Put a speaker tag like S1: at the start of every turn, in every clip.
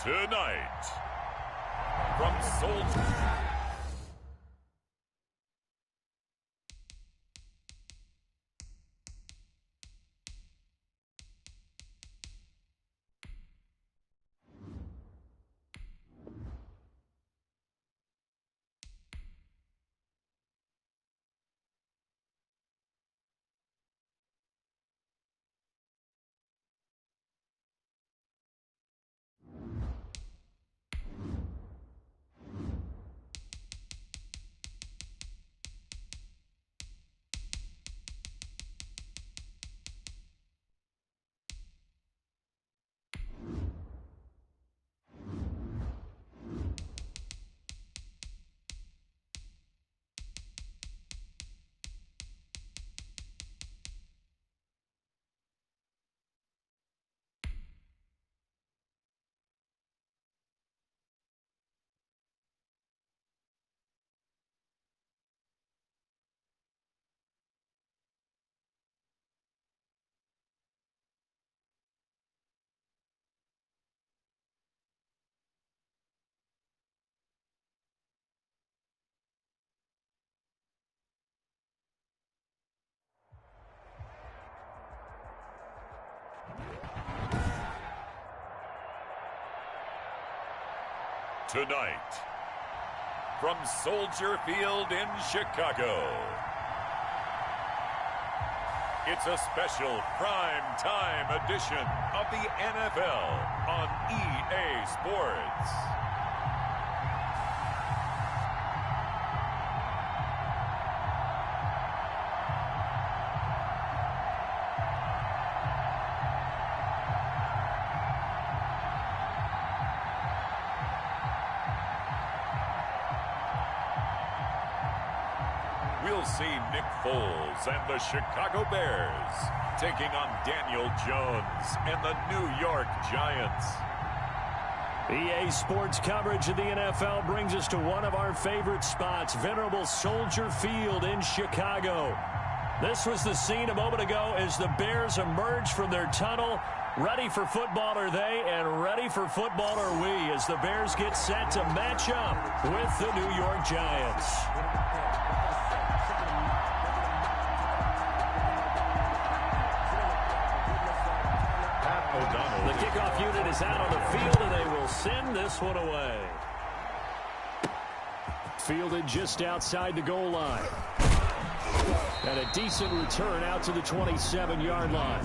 S1: Tonight, from Soldier. Tonight, from Soldier Field in Chicago, it's a special prime time edition of the NFL on EA Sports. We'll see Nick Foles and the Chicago Bears taking on Daniel Jones and the New York Giants.
S2: EA Sports coverage of the NFL brings us to one of our favorite spots, venerable Soldier Field in Chicago. This was the scene a moment ago as the Bears emerged from their tunnel. Ready for football are they, and ready for football are we, as the Bears get set to match up with the New York Giants. The kickoff unit is out on the field, and they will send this one away. Fielded just outside the goal line. And a decent return out to the 27-yard line.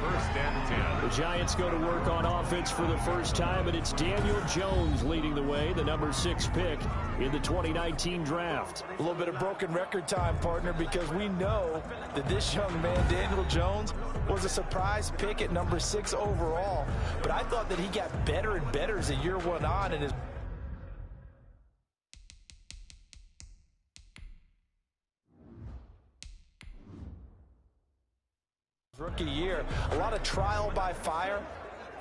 S1: First and 10.
S2: The Giants go to work on offense for the first time, and it's Daniel Jones leading the way, the number 6 pick in the 2019 draft.
S3: A little bit of broken record time, partner, because we know that this young man, Daniel Jones, was a surprise pick at number 6 overall. But I thought that he got better and better as the year went on, and his rookie year. A lot of trial by fire.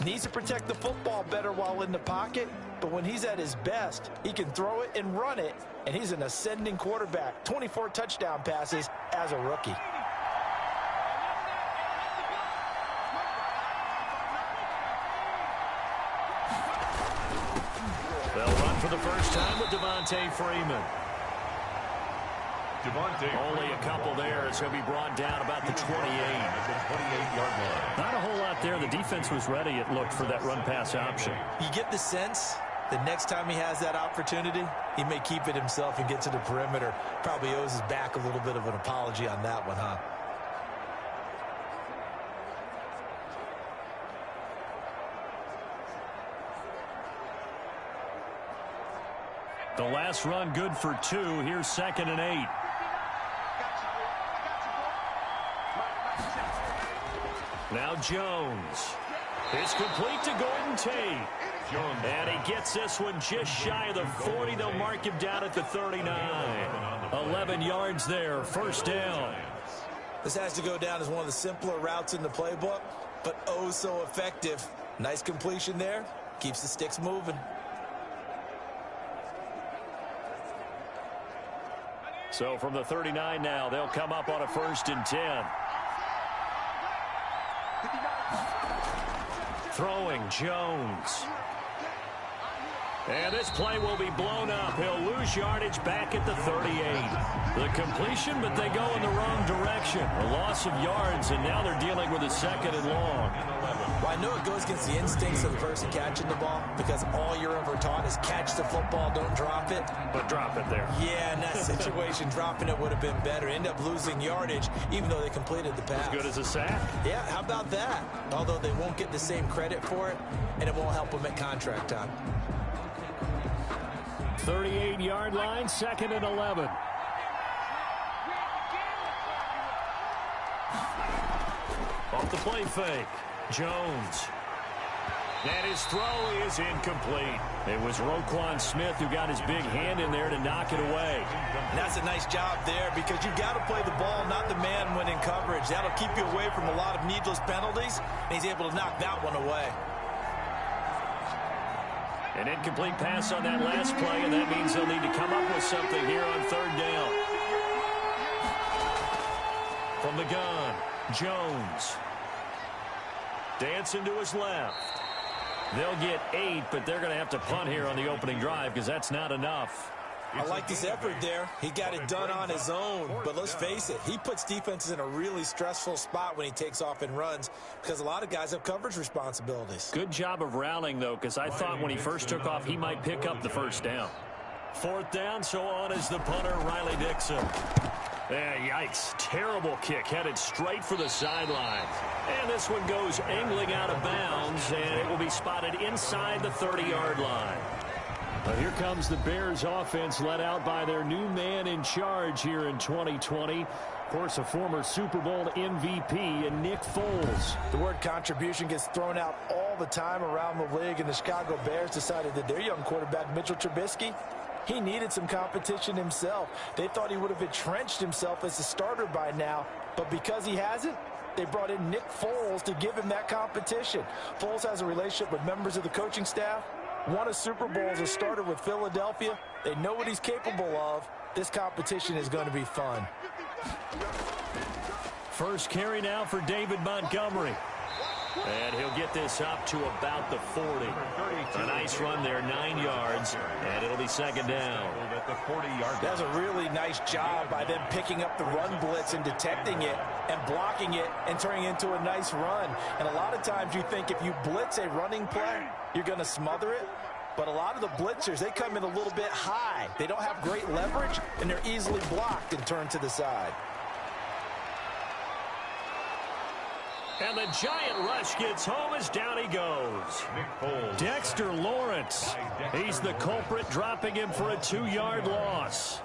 S3: Needs to protect the football better while in the pocket, but when he's at his best, he can throw it and run it, and he's an ascending quarterback. 24 touchdown passes as a rookie.
S2: They'll run for the first time with Devontae Freeman. Only a couple there. It's going to be brought down about the 28. Not a whole lot there. The defense was ready, it looked, for that run-pass option.
S3: You get the sense that next time he has that opportunity, he may keep it himself and get to the perimeter. Probably owes his back a little bit of an apology on that one, huh?
S2: The last run good for 2. Here's 2nd and 8. Now Jones. It's complete to Gordon Tate. And he gets this one just shy of the 40. They'll mark him down at the 39. 11 yards there. First down.
S3: This has to go down as one of the simpler routes in the playbook, but oh so effective. Nice completion there. Keeps the sticks moving.
S2: So from the 39 now, they'll come up on a 1st and 10. Throwing Jones. And this play will be blown up. He'll lose yardage back at the 38. The completion, but they go in the wrong direction. A loss of yards, and now they're dealing with a 2nd and long.
S3: Well, I know it goes against the instincts of the person catching the ball because all you're ever taught is catch the football, don't drop it.
S2: But drop it there.
S3: Yeah, in that situation, dropping it would have been better. End up losing yardage, even though they completed the pass.
S2: As good as a sack.
S3: Yeah, how about that? Although they won't get the same credit for it, and it won't help them at contract time.
S2: 38-yard line, 2nd and 11. Off the play fake, Jones. And his throw is incomplete. It was Roquan Smith who got his big hand in there to knock it away.
S3: And that's a nice job there because you've got to play the ball, not the man when in coverage. That'll keep you away from a lot of needless penalties, and he's able to knock that one away.
S2: An incomplete pass on that last play, and that means they'll need to come up with something here on 3rd down. From the gun, Jones. Dancing to his left. They'll get 8, but they're going to have to punt here on the opening drive because that's not enough.
S3: I like this effort there. He got it done on his own, but let's face it, he puts defenses in a really stressful spot when he takes off and runs because a lot of guys have coverage responsibilities.
S2: Good job of rallying, though, because I thought when he first took off, he might pick up the 1st down. 4th down, so on is the punter, Riley Dixon. Yikes. Terrible kick headed straight for the sideline. And this one goes angling out of bounds, and it will be spotted inside the 30-yard line. Well, here comes the Bears offense led out by their new man in charge here in 2020. Of course, a former Super Bowl MVP in Nick Foles.
S3: The word contribution gets thrown out all the time around the league, and the Chicago Bears decided that their young quarterback, Mitchell Trubisky, he needed some competition himself. They thought he would have entrenched himself as a starter by now, but because he hasn't, they brought in Nick Foles to give him that competition. Foles has a relationship with members of the coaching staff, won a Super Bowl as a starter with Philadelphia. They know what he's capable of. This competition is going to be fun.
S2: First carry now for David Montgomery. And he'll get this up to about the 40. A nice run there, 9 yards, and it'll be 2nd down.
S3: That's a really nice job by them picking up the run blitz and detecting it and blocking it and turning it into a nice run. And a lot of times you think if you blitz a running play, you're going to smother it. But a lot of the blitzers, they come in a little bit high. They don't have great leverage, and they're easily blocked and turned to the side.
S2: And the giant rush gets home as down he goes. Dexter Lawrence. He's the culprit, dropping him for a 2-yard loss.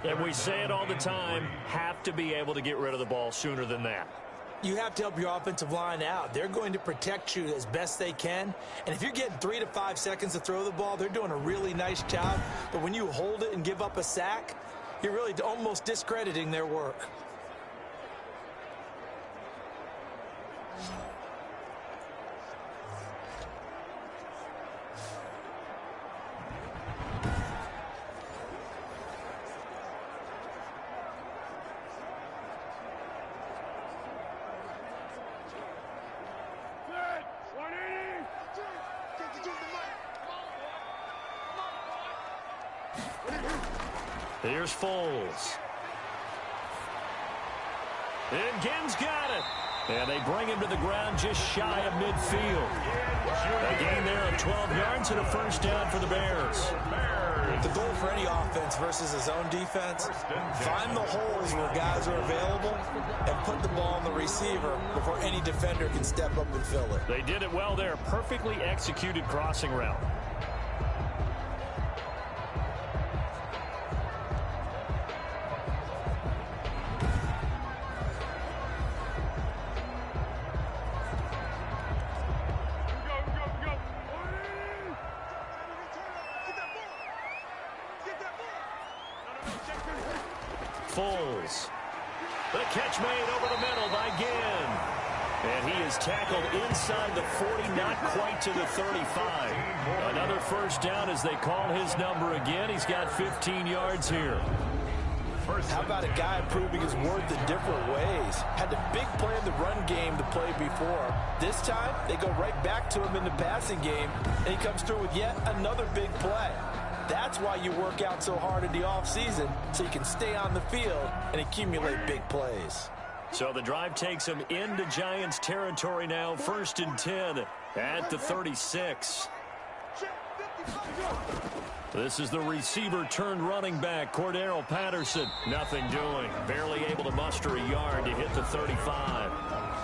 S2: And we say it all the time, have to be able to get rid of the ball sooner than that.
S3: You have to help your offensive line out. They're going to protect you as best they can. And if you're getting 3 to 5 seconds to throw the ball, they're doing a really nice job. But when you hold it and give up a sack, you're really almost discrediting their work.
S2: Here's Foles. And Ginn's got it. And they bring him to the ground just shy of midfield. A gain there of 12 yards and a 1st down for the Bears.
S3: The goal for any offense versus his own defense, find the holes where guys are available and put the ball on the receiver before any defender can step up and fill it.
S2: They did it well there. Perfectly executed crossing route. Foles. The catch made over the middle by Ginn. And he is tackled inside the 40, not quite to the 35. Another 1st down as they call his number again. He's got 15 yards here.
S3: How about a guy proving his worth in different ways? Had a big play in the run game to play before. This time, they go right back to him in the passing game, and he comes through with yet another big play. That's why you work out so hard in the offseason, so you can stay on the field and accumulate big plays.
S2: So the drive takes them into Giants territory now, 1st and 10 at the 36. This is the receiver turned running back, Cordero Patterson. Nothing doing. Barely able to muster a yard to hit the 35.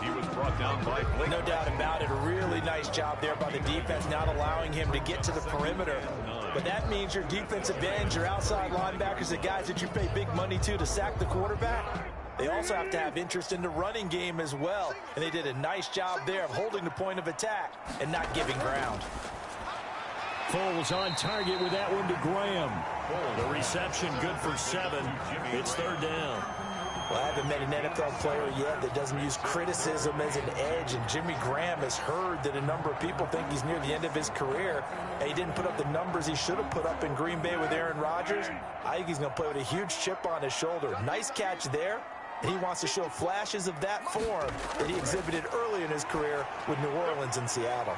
S1: He was brought down by Blake.
S3: No doubt about it. A really nice job there by the defense, not allowing him to get to the perimeter. But that means your defensive ends, your outside linebackers, the guys that you pay big money to sack the quarterback, they also have to have interest in the running game as well. And they did a nice job there of holding the point of attack and not giving ground.
S2: Foles on target with that one to Graham. The reception good for 7. It's 3rd down.
S3: Well, I haven't met an NFL player yet that doesn't use criticism as an edge, and Jimmy Graham has heard that a number of people think he's near the end of his career, and he didn't put up the numbers he should have put up in Green Bay with Aaron Rodgers. I think he's going to play with a huge chip on his shoulder. Nice catch there, and he wants to show flashes of that form that he exhibited early in his career with New Orleans and Seattle.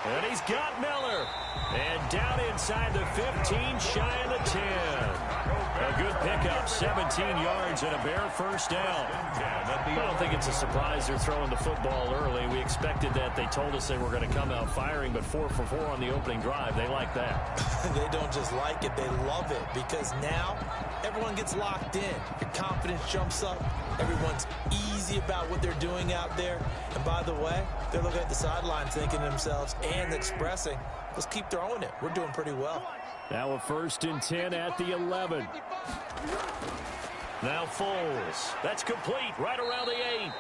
S2: And he's got Miller. And down inside the 15, shy of the 10. A good pickup, 17 yards and a bare 1st down. I don't think it's a surprise they're throwing the football early. We expected that. They told us they were going to come out firing, but 4 for 4 on the opening drive. They like that.
S3: They don't just like it, they love it, because now everyone gets locked in. Your confidence jumps up. Everyone's easy about what they're doing out there. And by the way, they're looking at the sideline thinking to themselves and expressing, let's keep throwing it. We're doing pretty well.
S2: Now a 1st and 10 at the 11. Now Foles. That's complete right around the 8.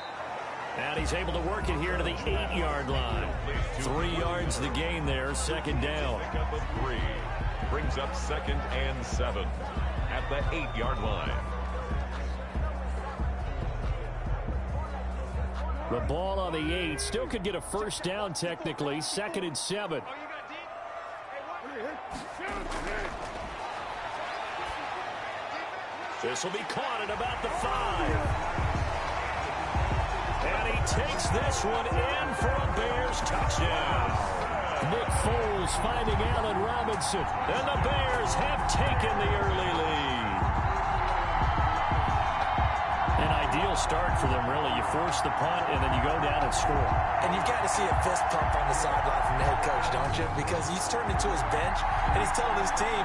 S2: And he's able to work it here to the 8-yard line. 3 yards the gain there, 2nd down.
S1: Pickup of 3. Brings up 2nd and 7 at the 8-yard line.
S2: The ball on the 8. Still could get a 1st down technically. 2nd and 7. This will be caught at about the 5. And he takes this one in for a Bears touchdown. Nick Foles finding Allen Robinson. And the Bears have taken the early lead. An ideal start for them, really. You force the punt, and then you go down and score.
S3: And you've got to see a fist pump on the sideline from the head coach, don't you? Because he's turned into his bench, and he's telling his team,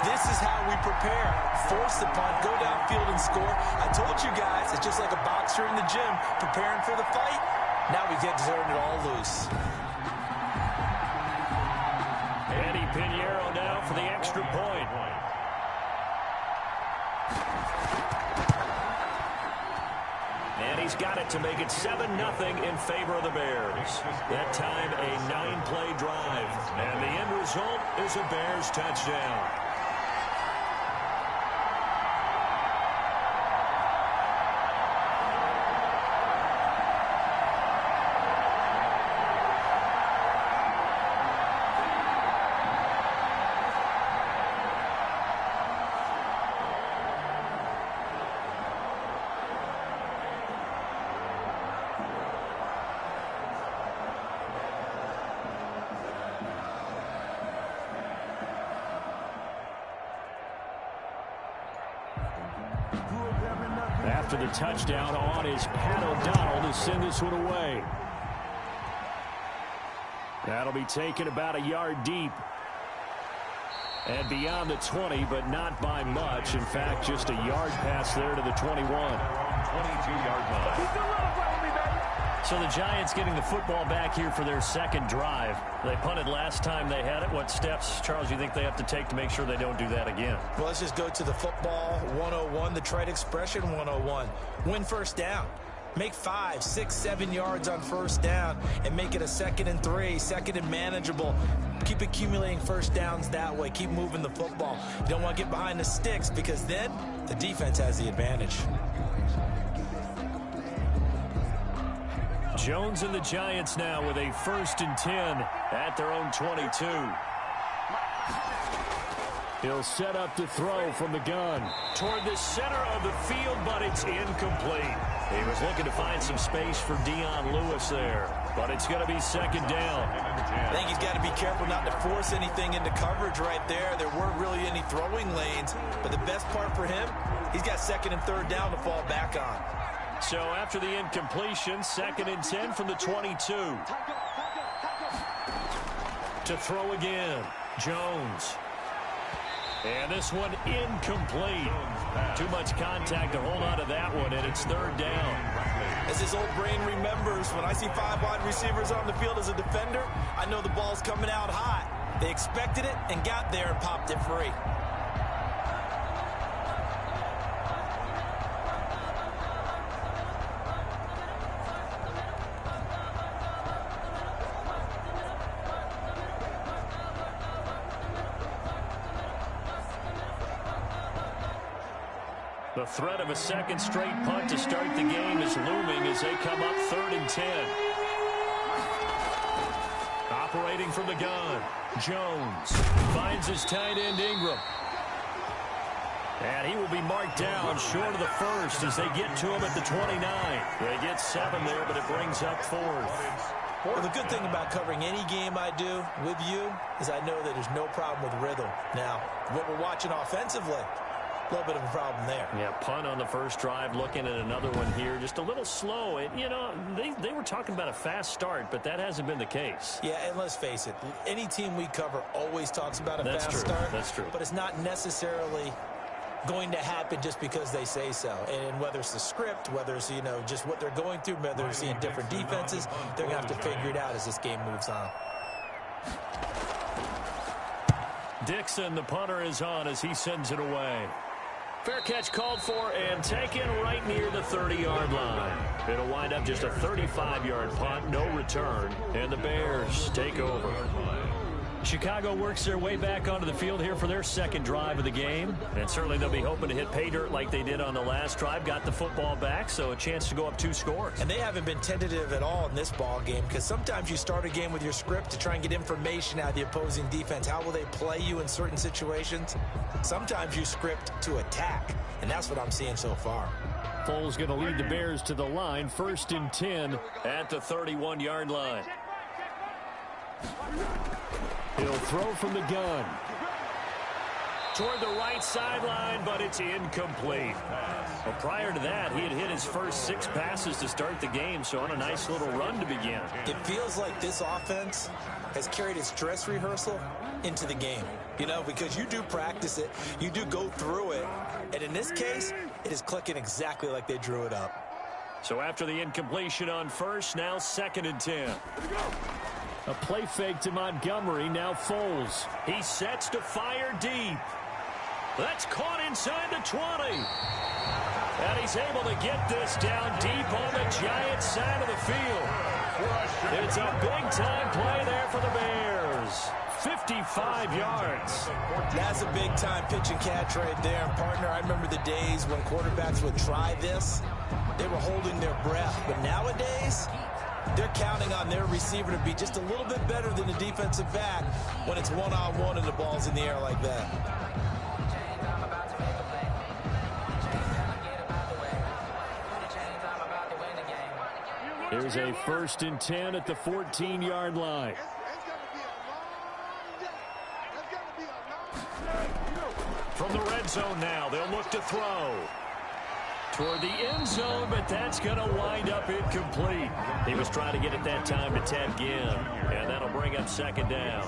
S3: this is how we prepare. Force the punt, go downfield and score. I told you guys, it's just like a boxer in the gym preparing for the fight. Now we get to turn it all loose.
S2: Eddie Pinheiro now for the extra point. And he's got it to make it 7-0 in favor of the Bears. That time a 9-play drive. And the end result is a Bears touchdown. After the touchdown on is Pat O'Donnell to send this one away. That'll be taken about a yard deep. And beyond the 20, but not by much. In fact, just a yard pass there to the 21.
S1: 22-yard line.
S2: So the Giants getting the football back here for their 2nd drive. They punted last time they had it. What steps, Charles, you think they have to take to make sure they don't do that again?
S3: Well, let's just go to the football 101, the trade expression 101. Win 1st down. Make 5, 6, 7 yards on 1st down and make it a 2nd and 3, 2nd and manageable. Keep accumulating 1st downs that way. Keep moving the football. You don't want to get behind the sticks because then the defense has the advantage.
S2: Jones and the Giants now with a 1st and 10 at their own 22. He'll set up to throw from the gun. Toward the center of the field, but it's incomplete. He was looking to find some space for Dion Lewis there, but it's going to be second down.
S3: I think he's got to be careful not to force anything into coverage right there. There weren't really any throwing lanes, but the best part for him, he's got second and third down to fall back on.
S2: So after the incompletion, 2nd and 10 from the 22. To throw again, Jones. And this one incomplete. Too much contact to hold on to that one, and it's 3rd down.
S3: As his old brain remembers, when I see 5 wide receivers on the field as a defender, I know the ball's coming out hot. They expected it and got there and popped it free.
S2: The threat of a second straight punt to start the game is looming as they come up 3rd and 10. Operating from the gun, Jones finds his tight end Ingram. And he will be marked down short of the first as they get to him at the 29. They get 7 there, but it brings up 4th.
S3: Well, the good thing about covering any game I do with you is I know that there's no problem with rhythm. Now, what we're watching offensively, a little bit of a problem there.
S2: Yeah, punt on the first drive, looking at another one here. Just a little slow. They were talking about a fast start, but that hasn't been the case.
S3: Yeah, and let's face it, any team we cover always talks about a fast start.
S2: That's true.
S3: But it's not necessarily going to happen just because they say so. And whether it's the script, whether it's, just what they're going through, whether they're seeing different defenses, they're going to have to figure it out as this game moves on.
S2: Dixon, the punter, is on as he sends it away. Fair catch called for and taken right near the 30-yard line. It'll wind up just a 35-yard punt, no return, and the Bears take over. Chicago works their way back onto the field here for their second drive of the game. And certainly they'll be hoping to hit pay dirt like they did on the last drive. Got the football back, so a chance to go up 2 scores.
S3: And they haven't been tentative at all in this ball game because sometimes you start a game with your script to try and get information out of the opposing defense. How will they play you in certain situations? Sometimes you script to attack, and that's what I'm seeing so far.
S2: Foles going to lead the Bears to the line. 1st and 10 at the 31-yard line. He'll throw from the gun. Toward the right sideline, but it's incomplete. Well, prior to that, he had hit his first 6 passes to start the game, so on a nice little run to begin.
S3: It feels like this offense has carried its dress rehearsal into the game, because you do practice it, you do go through it, and in this case, it is clicking exactly like they drew it up.
S2: So after the incompletion on first, now 2nd and 10. A play fake to Montgomery, now Foles. He sets to fire deep. That's caught inside the 20. And he's able to get this down deep on the Giants side of the field. It's a big-time play there for the Bears. 55 yards.
S3: That's a big-time pitch and catch right there. And, partner, I remember the days when quarterbacks would try this. They were holding their breath. But nowadays, they're counting on their receiver to be just a little bit better than the defensive back when it's one-on-one and the ball's in the air like that.
S2: Here's a 1st and 10 at the 14-yard line. From the red zone now, they'll look to throw. Toward the end zone, but that's going to wind up incomplete. He was trying to get it that time to Ted Ginn, and that'll bring up 2nd down.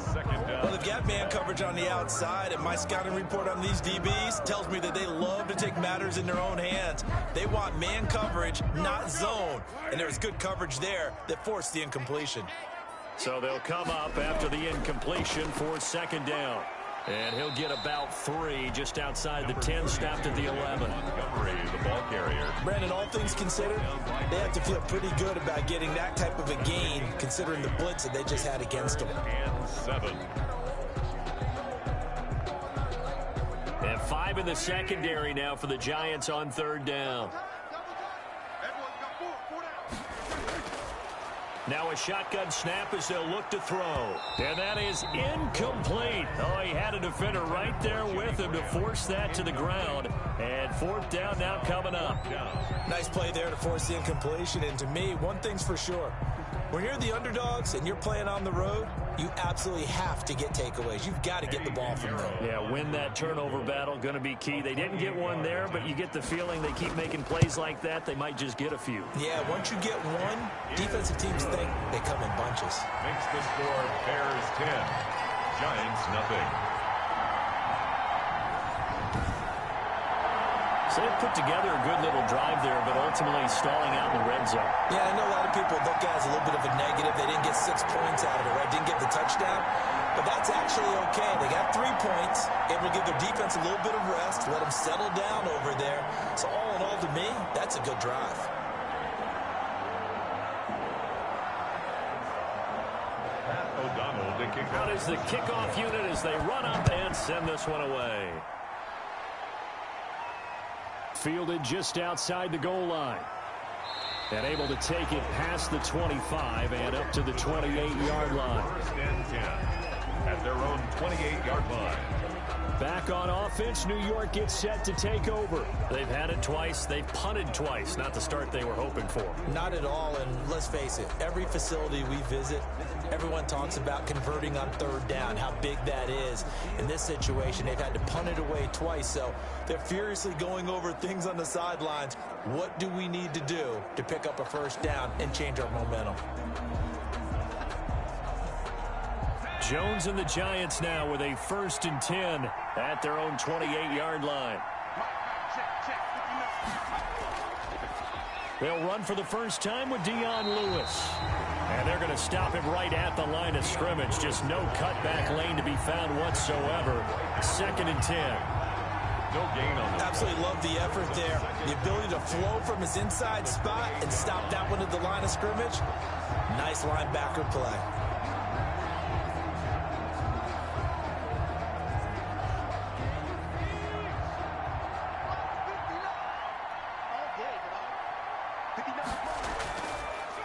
S3: Well, they've got man coverage on the outside, and my scouting report on these DBs tells me that they love to take matters in their own hands. They want man coverage, not zone, and there was good coverage there that forced the incompletion.
S2: So they'll come up after the incompletion for 2nd down. And he'll get about 3 just outside the 10, stopped at the 11.
S1: Montgomery, the ball carrier.
S3: Brandon, all things considered, they have to feel pretty good about getting that type of a gain considering the blitz that they just had against them.
S1: And 7.
S2: And 5 in the secondary now for the Giants on 3rd down. Now a shotgun snap as they'll look to throw. And that is incomplete. Oh, he had a defender right there with him to force that to the ground. And fourth down now coming up.
S3: Nice play there to force the incompletion. And to me, one thing's for sure. When you're the underdogs and you're playing on the road, you absolutely have to get takeaways. You've got to get the ball from them.
S2: Yeah, win that turnover battle, going to be key. They didn't get one there, but you get the feeling they keep making plays like that, they might just get a few.
S3: Yeah, once you get one, defensive teams think they come in bunches.
S1: Makes the score Bears 10, Giants nothing.
S2: So they put together a good little drive there, but ultimately stalling out in the red zone.
S3: Yeah, I know a lot of people look at it as a little bit of a negative. They didn't get 6 points out of it, right? Didn't get the touchdown. But that's actually okay. They got 3 points. Able to give their defense a little bit of rest, let them settle down over there. So all in all, to me, that's a good drive.
S1: O'Donnell to kick
S2: Out is the kickoff unit as they run up and send this one away. Fielded just outside the goal line. And able to take it past the 25 and up to the 28-yard line.
S1: First and 10 at their own 28-yard line.
S2: Back on offense, New York gets set to take over. They've had it twice. They've punted twice. Not the start they were hoping for.
S3: Not at all, and let's face it, every facility we visit, everyone talks about converting on third down, how big that is. In this situation, they've had to punt it away twice, so they're furiously going over things on the sidelines. What do we need to do to pick up a first down and change our momentum?
S2: Jones and the Giants now with a 1st and 10 at their own 28-yard line. They'll run for the first time with Dion Lewis. And they're going to stop him right at the line of scrimmage. Just no cutback lane to be found whatsoever. 2nd and 10.
S1: No gain on the
S3: Absolutely love the effort there. The ability to flow from his inside spot and stop that one at the line of scrimmage. Nice linebacker play.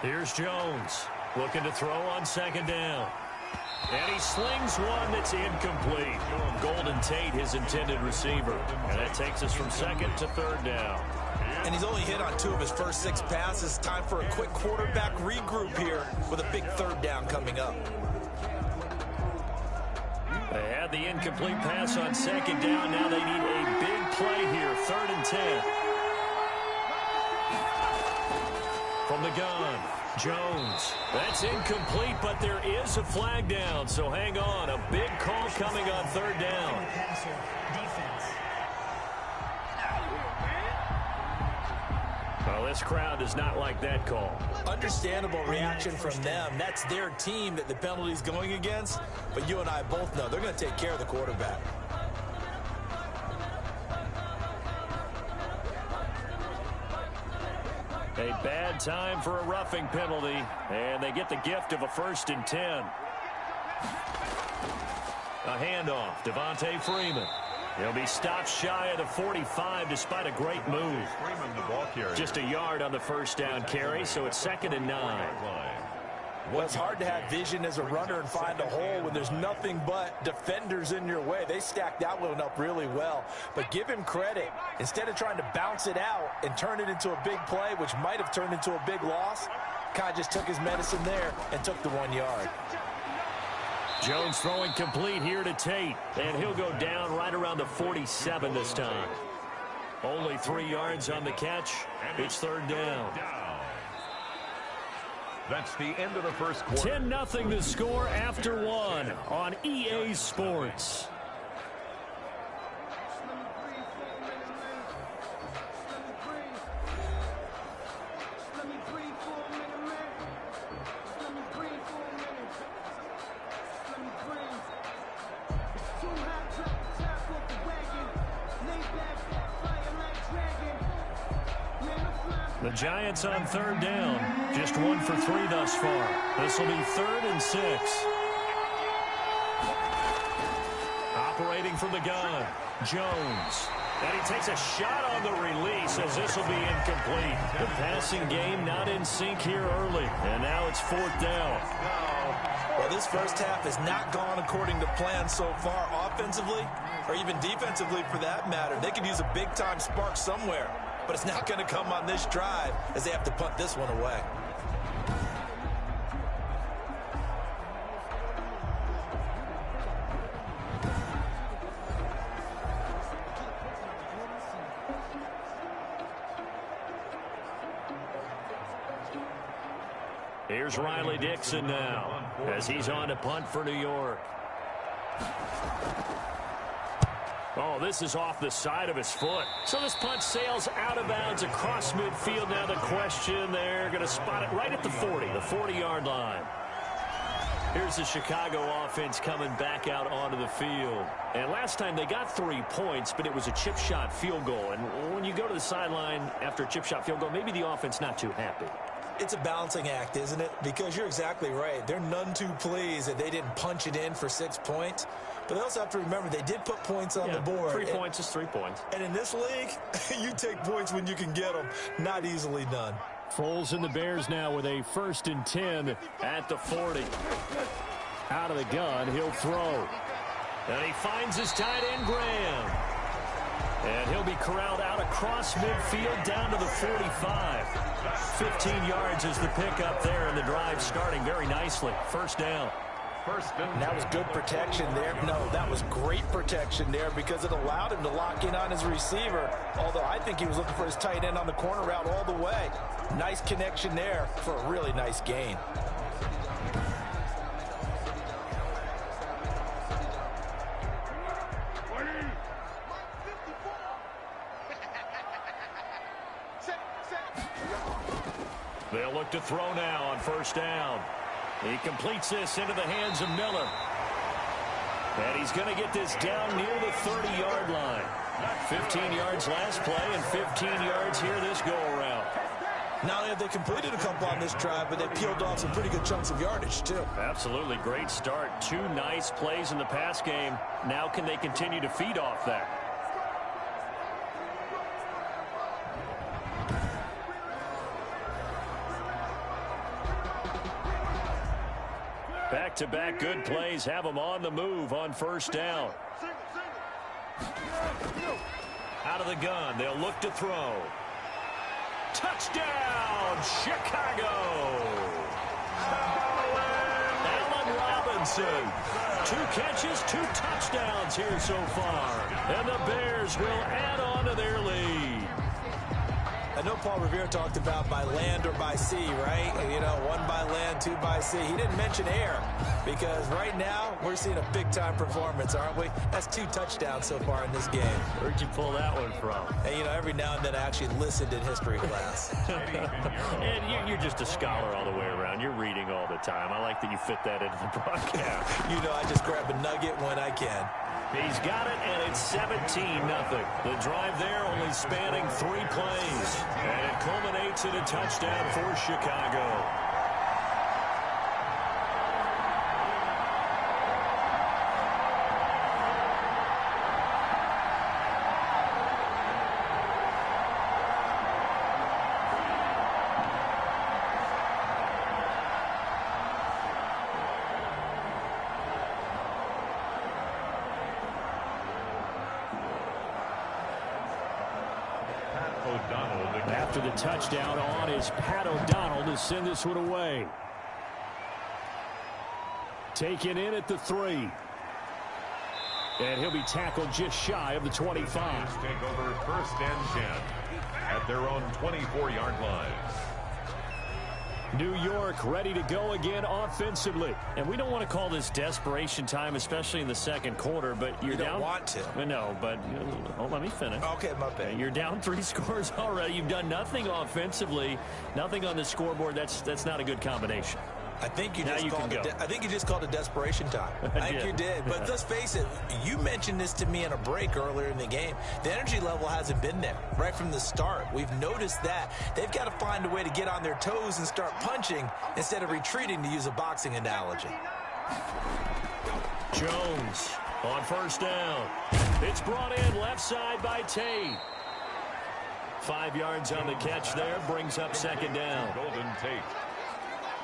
S2: Here's Jones looking to throw on 2nd down. And he slings one that's incomplete. Golden Tate, his intended receiver. And that takes us from 2nd to 3rd down.
S3: And he's only hit on 2 of his first 6 passes. Time for a quick quarterback regroup here with a big 3rd down coming up.
S2: They had the incomplete pass on 2nd down. Now they need a big play here. 3rd and 10. From the gun, Jones. That's incomplete, but there is a flag down, so hang on. A big call coming on 3rd down. Well, this crowd does not like that call.
S3: Understandable reaction from them. That's their team that the penalty's going against, but you and I both know they're going to take care of the quarterback.
S2: A bad time for a roughing penalty, and they get the gift of a 1st and 10. A handoff, Devontae Freeman. He'll be stopped shy of the 45 despite a great move.
S1: Freeman, the ball carrier.
S2: Just a yard on the 1st down carry, so it's 2nd and 9.
S3: Well, it's hard to have vision as a runner and find a hole when there's nothing but defenders in your way. They stacked that one up really well. But give him credit. Instead of trying to bounce it out and turn it into a big play, which might have turned into a big loss, Kai just took his medicine there and took the 1 yard.
S2: Jones throwing complete here to Tate. And he'll go down right around the 47 this time. Only 3 yards on the catch. It's 3rd down.
S1: That's the end of the first quarter.
S2: 10-0 the score after 1 on EA Sports. The Giants on 3rd down. Just 1 for 3 thus far. This will be 3rd and 6. Operating from the gun, Jones. And he takes a shot on the release as this will be incomplete. The passing game not in sync here early. And now it's 4th down.
S3: Well, this first half has not gone according to plan so far offensively or even defensively for that matter. They could use a big-time spark somewhere, but it's not going to come on this drive as they have to punt this one away.
S2: Here's Riley Dixon now as he's on to punt for New York. Oh, this is off the side of his foot. So this punt sails out of bounds across midfield. Now the question, they're going to spot it right at the 40-yard line. Here's the Chicago offense coming back out onto the field. And last time they got 3 points, but it was a chip shot field goal. And when you go to the sideline after a chip shot field goal, maybe the offense not too happy.
S3: It's a balancing act, isn't it? Because you're exactly right. They're none too pleased that they didn't punch it in for 6 points. But they also have to remember they did put points on the board.
S2: 3 points is 3 points.
S3: And in this league, you take points when you can get them. Not easily done.
S2: Foles and the Bears now with a 1st and 10 at the 40. Out of the gun, he'll throw. And he finds his tight end, Graham. And he'll be corralled out across midfield down to the 45. 15 yards is the pickup there, and the drive starting very nicely. 1st down.
S3: And that was good protection there. No, that was great protection there because it allowed him to lock in on his receiver, although I think he was looking for his tight end on the corner route all the way. Nice connection there for a really nice gain.
S2: They'll look to throw now on 1st down. He completes this into the hands of Miller. And he's going to get this down near the 30-yard line. 15 yards last play and 15 yards here this go-around.
S3: Not only have they completed a couple on this drive, but they peeled off some pretty good chunks of yardage, too.
S2: Absolutely. Great start. 2 nice plays in the pass game. Now can they continue to feed off that? Back-to-back good plays have them on the move on 1st down. Out of the gun, they'll look to throw. Touchdown, Chicago! Allen Robinson. 2 catches, 2 touchdowns here so far. And the Bears will add on to their lead.
S3: I know Paul Revere talked about by land or by sea, right? You know, 1 by land, 2 by sea. He didn't mention air because right now we're seeing a big-time performance, aren't we? That's 2 touchdowns so far in this game.
S2: Where'd you pull that one from?
S3: And, you know, every now and then I actually listened in history class.
S2: And you're just a scholar all the way around. You're reading all the time. I like that you fit that into the broadcast.
S3: You know, I just grab a nugget when I can.
S2: He's got it, and it's 17-0. The drive there only spanning 3 plays. And it culminates in a touchdown for Chicago. After the touchdown on is Pat O'Donnell to send this one away. Taken in at the 3. And he'll be tackled just shy of the 25.
S1: Take over 1st and 10 at their own 24-yard line.
S2: New York ready to go again offensively. And we don't want to call this desperation time, especially in the 2nd quarter, but you're down.
S3: You don't want to.
S2: No, but let me finish.
S3: Okay, my bad.
S2: You're down 3 scores already. You've done nothing offensively, nothing on the scoreboard. That's not a good combination.
S3: I think you just called it desperation time. I think you did. But let's face it, you mentioned this to me in a break earlier in the game. The energy level hasn't been there right from the start. We've noticed that. They've got to find a way to get on their toes and start punching instead of retreating, to use a boxing analogy.
S2: Jones on first down. It's brought in left side by Tate. 5 yards on the catch there, brings up second down.
S1: Golden Tate.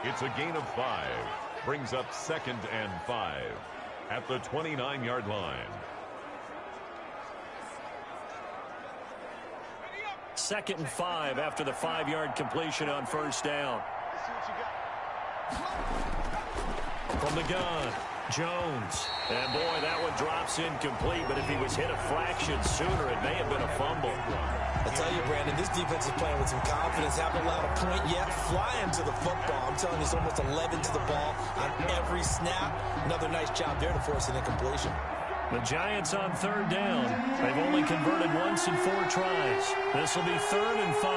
S1: It's a gain of 5. Brings up 2nd and 5 at the 29-yard line.
S2: 2nd and 5 after the 5-yard completion on first down. From the gun, Jones. And boy, that one drops incomplete, but if he was hit a fraction sooner, it may have been a fumble.
S3: I tell you, Brandon, this defense is playing with some confidence. Haven't allowed a point yet. Flying to the football. I'm telling you, it's almost 11 to the ball on every snap. Another nice job there to force an incompletion.
S2: The Giants on third down. They've only converted once in 4 tries. This will be 3rd and 5.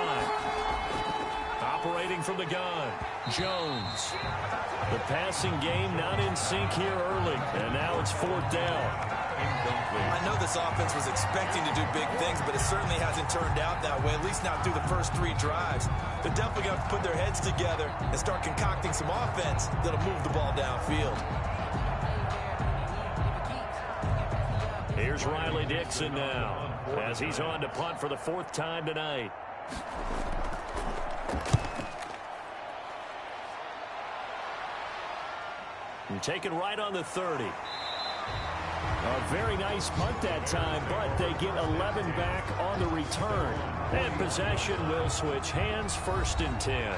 S2: Operating from the gun, Jones. The passing game not in sync here early, and now it's 4th down.
S3: I know this offense was expecting to do big things, but it certainly hasn't turned out that way, at least not through the first 3 drives. They're definitely going to have to put their heads together and start concocting some offense that'll move the ball downfield.
S2: Here's Riley Dixon now, as he's on to punt for the 4th time tonight. And taken right on the 30. A very nice punt that time, but they get 11 back on the return. And possession will switch hands, 1st and 10.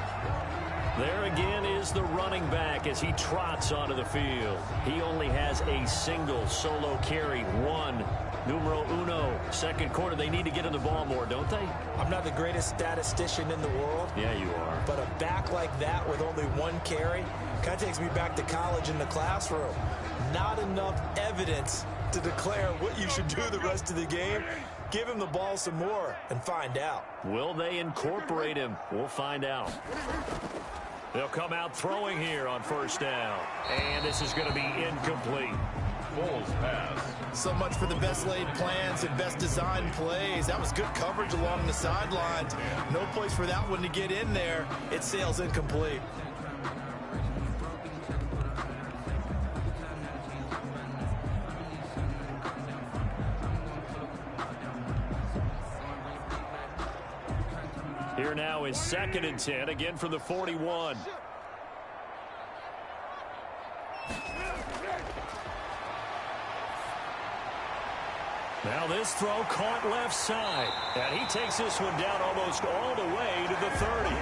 S2: There again is the running back as he trots onto the field. He only has a single solo carry, 1. Numero uno. 2nd quarter, they need to get in the ball more, don't they?
S3: I'm not the greatest statistician in the world.
S2: Yeah, you are.
S3: But a back like that with only 1 carry kind of takes me back to college in the classroom. Not enough evidence to declare what you should do the rest of the game. Give him the ball some more and find out.
S2: Will they incorporate him? We'll find out. They'll come out throwing here on first down. And this is going to be incomplete.
S1: Foles pass.
S3: So much for the best laid plans and best designed plays. That was good coverage along the sidelines. No place for that one to get in there. It sails incomplete.
S2: Here now is 2nd and 10, again from the 41. Now this throw caught left side. And he takes this one down almost all the way to the 30.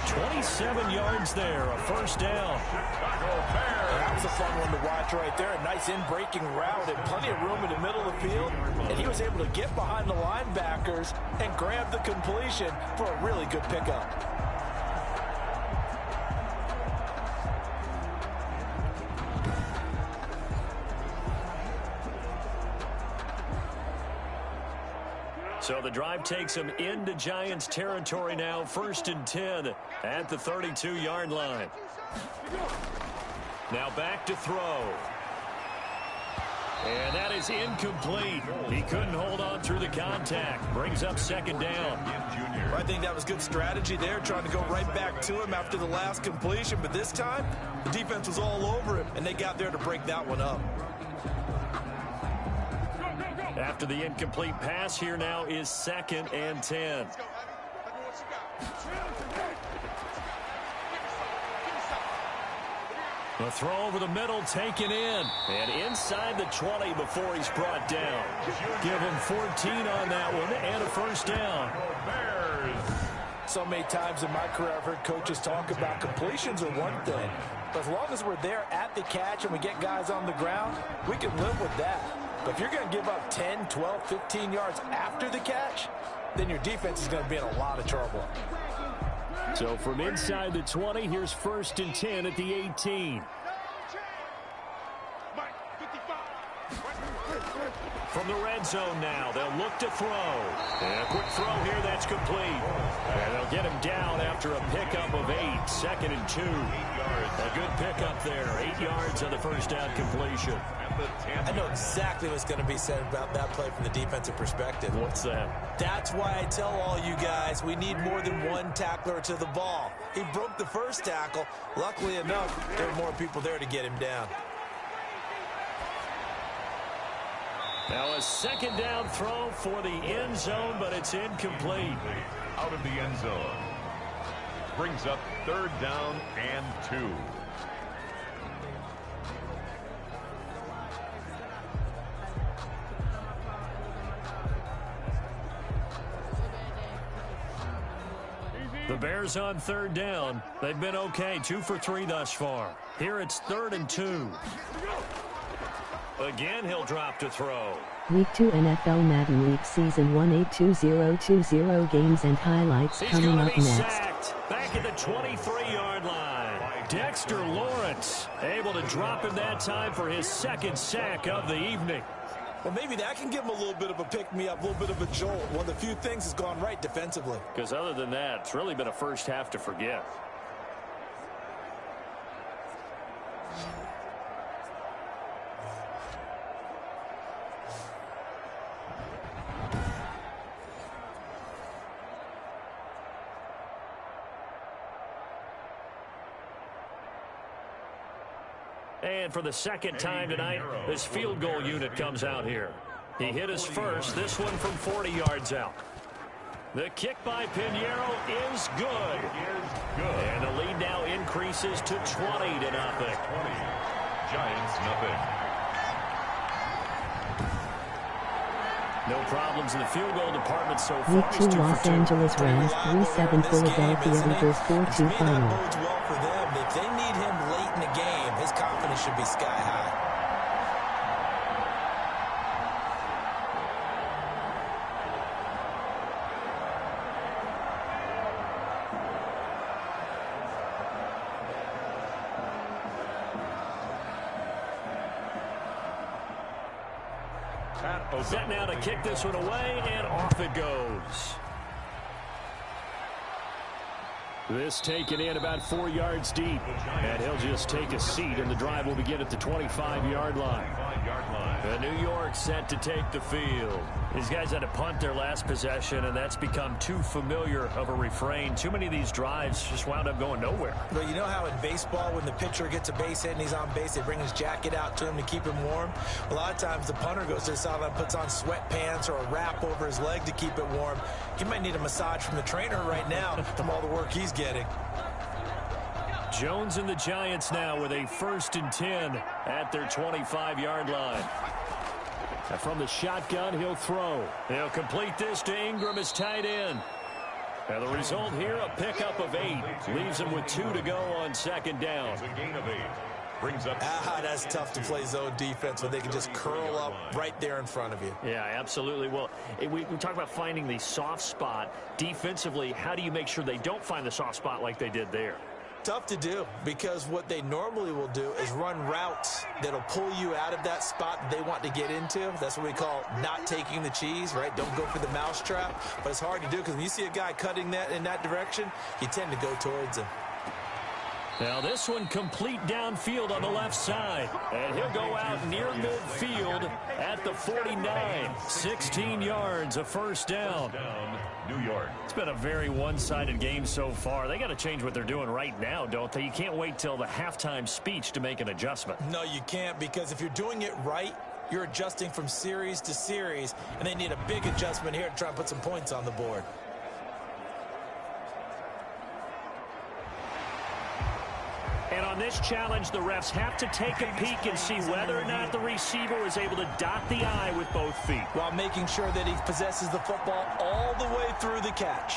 S2: 27 yards there, a 1st down.
S3: That was a fun one to watch right there. A nice in-breaking route and plenty of room in the middle of the field. And he was able to get behind the linebackers and grab the completion for a really good pickup.
S2: So the drive takes him into Giants territory now, 1st and 10 at the 32-yard line. Now back to throw. And that is incomplete. He couldn't hold on through the contact. Brings up 2nd down.
S3: I think that was good strategy there, trying to go right back to him after the last completion. But this time, the defense was all over him, and they got there to break that one up.
S2: After the incomplete pass, here now is 2nd and 10. The throw over the middle taken in. And inside the 20 before he's brought down. Give him 14 on that one and a 1st down.
S3: So many times in my career I've heard coaches talk about completions are one thing. But as long as we're there at the catch and we get guys on the ground, we can live with that. But if you're going to give up 10, 12, 15 yards after the catch, then your defense is going to be in a lot of trouble.
S2: So from inside the 20, here's 1st and 10 at the 18. From the red zone now, they'll look to throw. And a quick throw here, that's complete. And they'll get him down after a pickup of 8, 2nd and 2. A good pickup there, 8 yards on the 1st down completion.
S3: I know exactly what's going to be said about that play from the defensive perspective.
S2: What's that?
S3: That's why I tell all you guys we need more than one tackler to the ball. He broke the first tackle. Luckily enough, there were more people there to get him down.
S2: Now a second down throw for the end zone, but it's incomplete.
S1: Out of the end zone. Brings up 3rd down and 2.
S2: The Bears on 3rd down. They've been okay, 2 for 3 thus far. Here it's 3rd and 2. Again, he'll drop to throw.
S4: Week 2 NFL Madden League Season 1 82020 games and highlights coming up next.
S2: Sacked. Back at the 23-yard line. Dexter Lawrence able to drop him that time for his 2nd sack of the evening.
S3: Well, maybe that can give him a little bit of a pick-me-up, a little bit of a jolt. One of the few things has gone right defensively.
S2: Because other than that, it's really been a first half to forget. And for the 2nd time tonight, this field goal unit comes out here. He hit his first, this one from 40 yards out. The kick by Pinheiro is good. And the lead now increases to 20-0.
S1: Giants nothing.
S4: No problems in the field goal department so far. Week 2 Los Angeles Rams 3-7 Philadelphia Eagles 4-2 final.
S3: Well for them. If they need him late in the game, his confidence should be sky high.
S2: Set now to kick this one away, and off it goes. This taken in about 4 yards deep, and he'll just take a seat, and the drive will begin at the 25-yard line. The New York set to take the field. These guys had to punt their last possession, and that's become too familiar of a refrain. Too many of these drives just wound up going nowhere.
S3: But you know how in baseball, when the pitcher gets a base hit and he's on base, they bring his jacket out to him to keep him warm? A lot of times the punter goes to the sideline, puts on sweatpants or a wrap over his leg to keep it warm. He might need a massage from the trainer right now from all the work he's getting.
S2: Jones and the Giants now with a 1st and 10 at their 25-yard line. And from the shotgun, he'll throw. He'll complete this to Ingram as tight end. And the result here, a pickup of 8. Leaves him with 2 to go on 2nd down.
S1: It's a gain of 8. Brings up.
S3: That's tough to play zone defense when they can just curl up right there in front of you.
S2: Yeah, absolutely. Well, we talk about finding the soft spot. Defensively, how do you make sure they don't find the soft spot like they did there?
S3: Tough to do, because what they normally will do is run routes that'll pull you out of that spot that they want to get into. That's what we call not taking the cheese, right? Don't go for the mousetrap. But it's hard to do because when you see a guy cutting that in that direction, you tend to go towards him.
S2: Now this one complete downfield on the left side. And he'll go out near midfield at the 49. 16 yards, a 1st down.
S1: New York.
S2: It's been a very one-sided game so far. They got to change what they're doing right now, don't they? You can't wait till the halftime speech to make an adjustment.
S3: No, you can't, because if you're doing it right, you're adjusting from series to series, and they need a big adjustment here to try and put some points on the board.
S2: And on this challenge, the refs have to take a peek and see whether or not the receiver was able to dot the I with both feet,
S3: while making sure that he possesses the football all the way through the catch.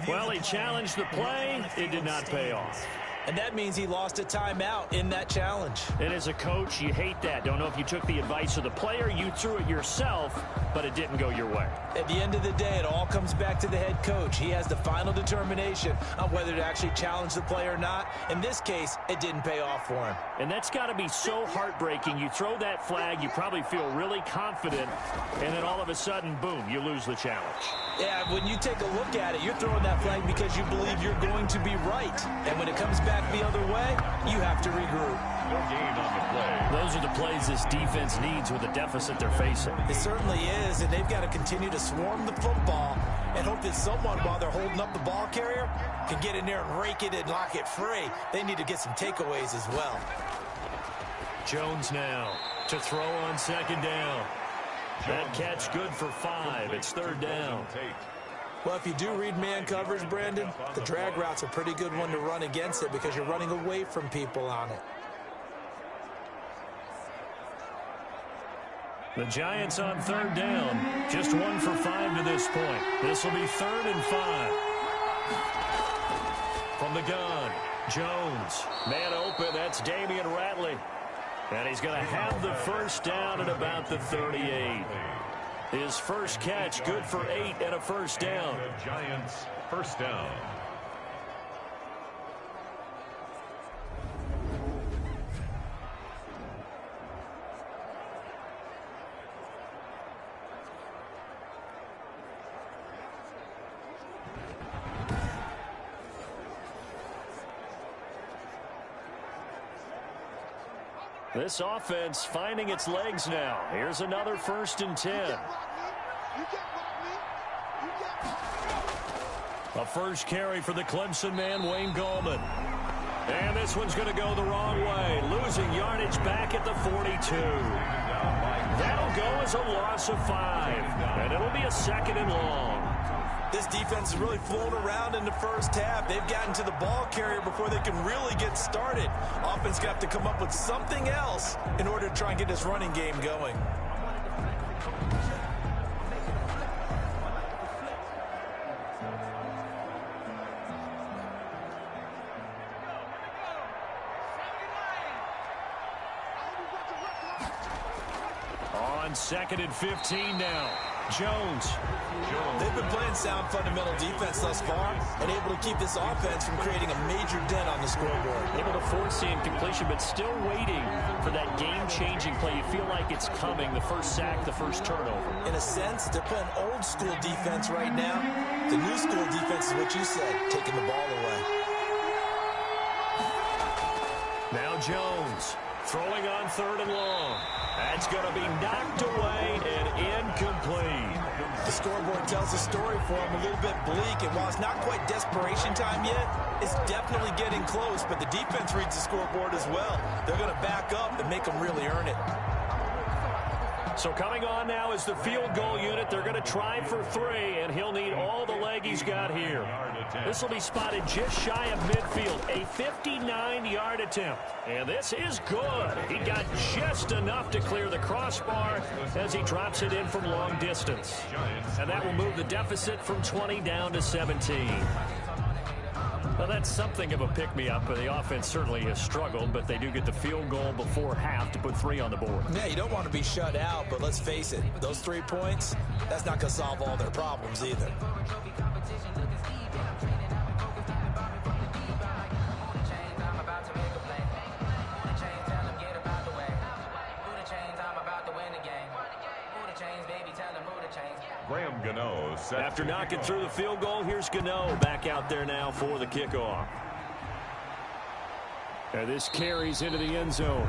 S2: Well, he challenged the play. It did not pay off.
S3: And that means he lost a timeout in that challenge.
S2: And as a coach, you hate that. Don't know if you took the advice of the player, you threw it yourself, but it didn't go your way.
S3: At the end of the day, it all comes back to the head coach. He has the final determination on whether to actually challenge the play or not. In this case, it didn't pay off for him.
S2: And that's got to be so heartbreaking. You throw that flag, you probably feel really confident, and then all of a sudden, boom, you lose the challenge.
S3: Yeah, when you take a look at it, you're throwing that flag because you believe you're going to be right. And when it comes back the other way, you have to regroup.
S1: No gain on the play.
S2: Those are the plays this defense needs with the deficit they're facing.
S3: It certainly is, and they've got to continue to swarm the football and hope that someone, while they're holding up the ball carrier, can get in there and rake it and lock it free. They need to get some takeaways as well.
S2: Jones now to throw on second down. That catch good for 5. It's third down.
S3: Well, if you do read man coverage, Brandon, the drag route's a pretty good one to run against it because you're running away from people on it.
S2: The Giants on third down. Just 1 for 5 to this point. This will be 3rd and 5. From the gun, Jones. Man open, that's Damian Ratley. And he's going to have the first down at about the 38. His first catch, good for 8 and a first down.
S1: The Giants, first down.
S2: This offense finding its legs now. Here's another 1st and 10. A first carry for the Clemson man, Wayne Gallman. And this one's going to go the wrong way. Losing yardage back at the 42. That'll go as a loss of 5. And it'll be a 2nd and long.
S3: This defense has really flown around in the first half. They've gotten to the ball carrier before they can really get started. Offense got to come up with something else in order to try and get this running game going.
S2: On 2nd and 15 now. Jones.
S3: They've been playing sound fundamental defense thus far and able to keep this offense from creating a major dent on the scoreboard.
S2: Able to force the incompletion, but still waiting for that game-changing play. You feel like it's coming, the first sack, the first turnover.
S3: In a sense, they're playing old-school defense right now. The new-school defense is what you said, taking the ball away.
S2: Now Jones throwing on 3rd and long. That's going to be knocked away and incomplete.
S3: The scoreboard tells a story for him, a little bit bleak, and while it's not quite desperation time yet, it's definitely getting close, but the defense reads the scoreboard as well. They're going to back up and make them really earn it.
S2: So coming on now is the field goal unit. They're going to try for 3, and he'll need all the leg he's got here. This will be spotted just shy of midfield, a 59-yard attempt. And this is good. He got just enough to clear the crossbar as he drops it in from long distance. And that will move the deficit from 20 down to 17. Well, that's something of a pick-me-up. The offense certainly has struggled, but they do get the field goal before half to put 3 on the board.
S3: Yeah, you don't want to be shut out, but let's face it, those 3 points, that's not going to solve all their problems either.
S2: After knocking through the field goal, here's Gano back out there now for the kickoff. And this carries into the end zone.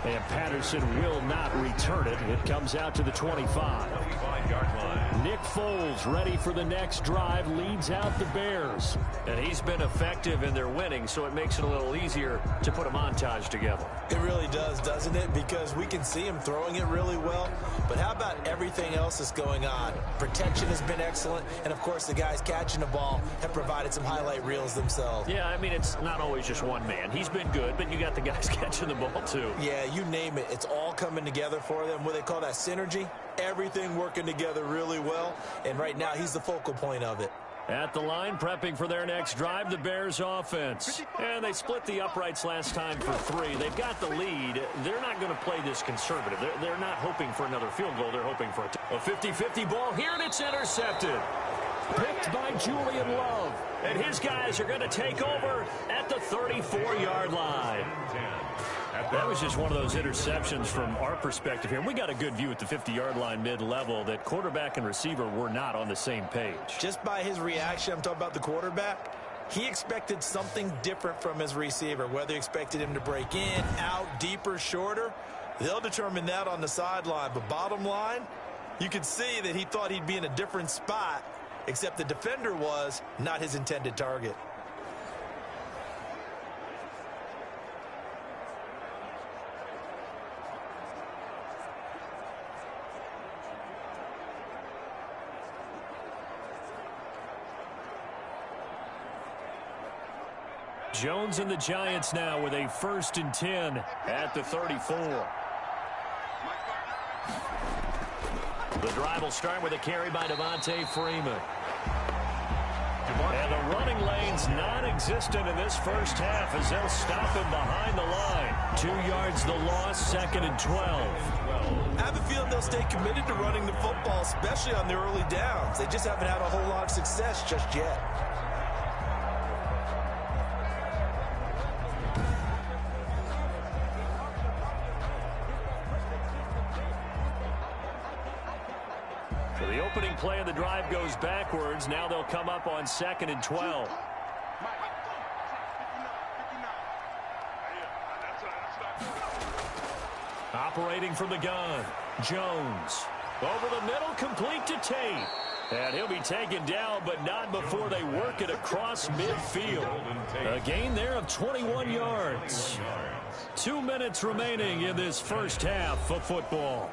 S2: And Patterson will not return it. It comes out to the 25-yard line. Nick Foles ready for the next drive, leads out the Bears. And he's been effective in their winning, so it makes it a little easier to put a montage together.
S3: It really does, doesn't it? Because we can see him throwing it really well. But how about everything else that's going on? Protection has been excellent. And, of course, the guys catching the ball have provided some highlight reels themselves.
S2: Yeah, I mean, it's not always just one man. He's been good, but you got the guys catching the ball, too.
S3: Yeah, you name it. It's all coming together for them. What they call that synergy. Everything working together really well. And right now, he's the focal point of it.
S2: At the line, prepping for their next drive, the Bears offense. And they split the uprights last time for 3. They've got the lead. They're not going to play this conservative. They're not hoping for another field goal. They're hoping for a 50-50 ball here, and it's intercepted. Picked by Julian Love. And his guys are going to take over at the 34-yard line. That was just one of those interceptions from our perspective here. We got a good view at the 50-yard line mid-level that quarterback and receiver were not on the same page.
S3: Just by his reaction, I'm talking about the quarterback, he expected something different from his receiver, whether he expected him to break in, out, deeper, shorter. They'll determine that on the sideline. But bottom line, you could see that he thought he'd be in a different spot, except the defender was not his intended target.
S2: Jones and the Giants now with a 1st and 10 at the 34. The drive will start with a carry by Devontae Freeman. And the running lane's non-existent in this first half as they'll stop him behind the line. 2 yards the loss, 2nd and 12.
S3: I have a feeling they'll stay committed to running the football, especially on the early downs. They just haven't had a whole lot of success just yet.
S2: So the opening play of the drive goes backwards. Now they'll come up on 2nd and 12. Operating from the gun, Jones. Over the middle, complete to Tate. And he'll be taken down, but not before they work it across midfield. A gain there of 21 yards. 2 minutes remaining in this first half of football.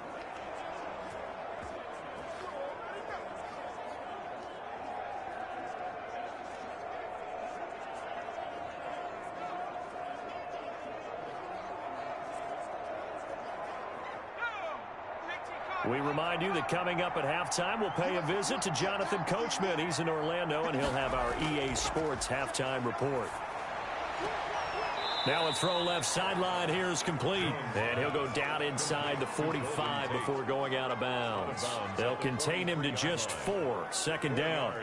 S2: We remind you that coming up at halftime, we'll pay a visit to Jonathan Coachman. He's in Orlando, and he'll have our EA Sports halftime report. Now a throw left sideline here is complete. And he'll go down inside the 45 before going out of bounds. They'll contain him to just 4, 2nd down.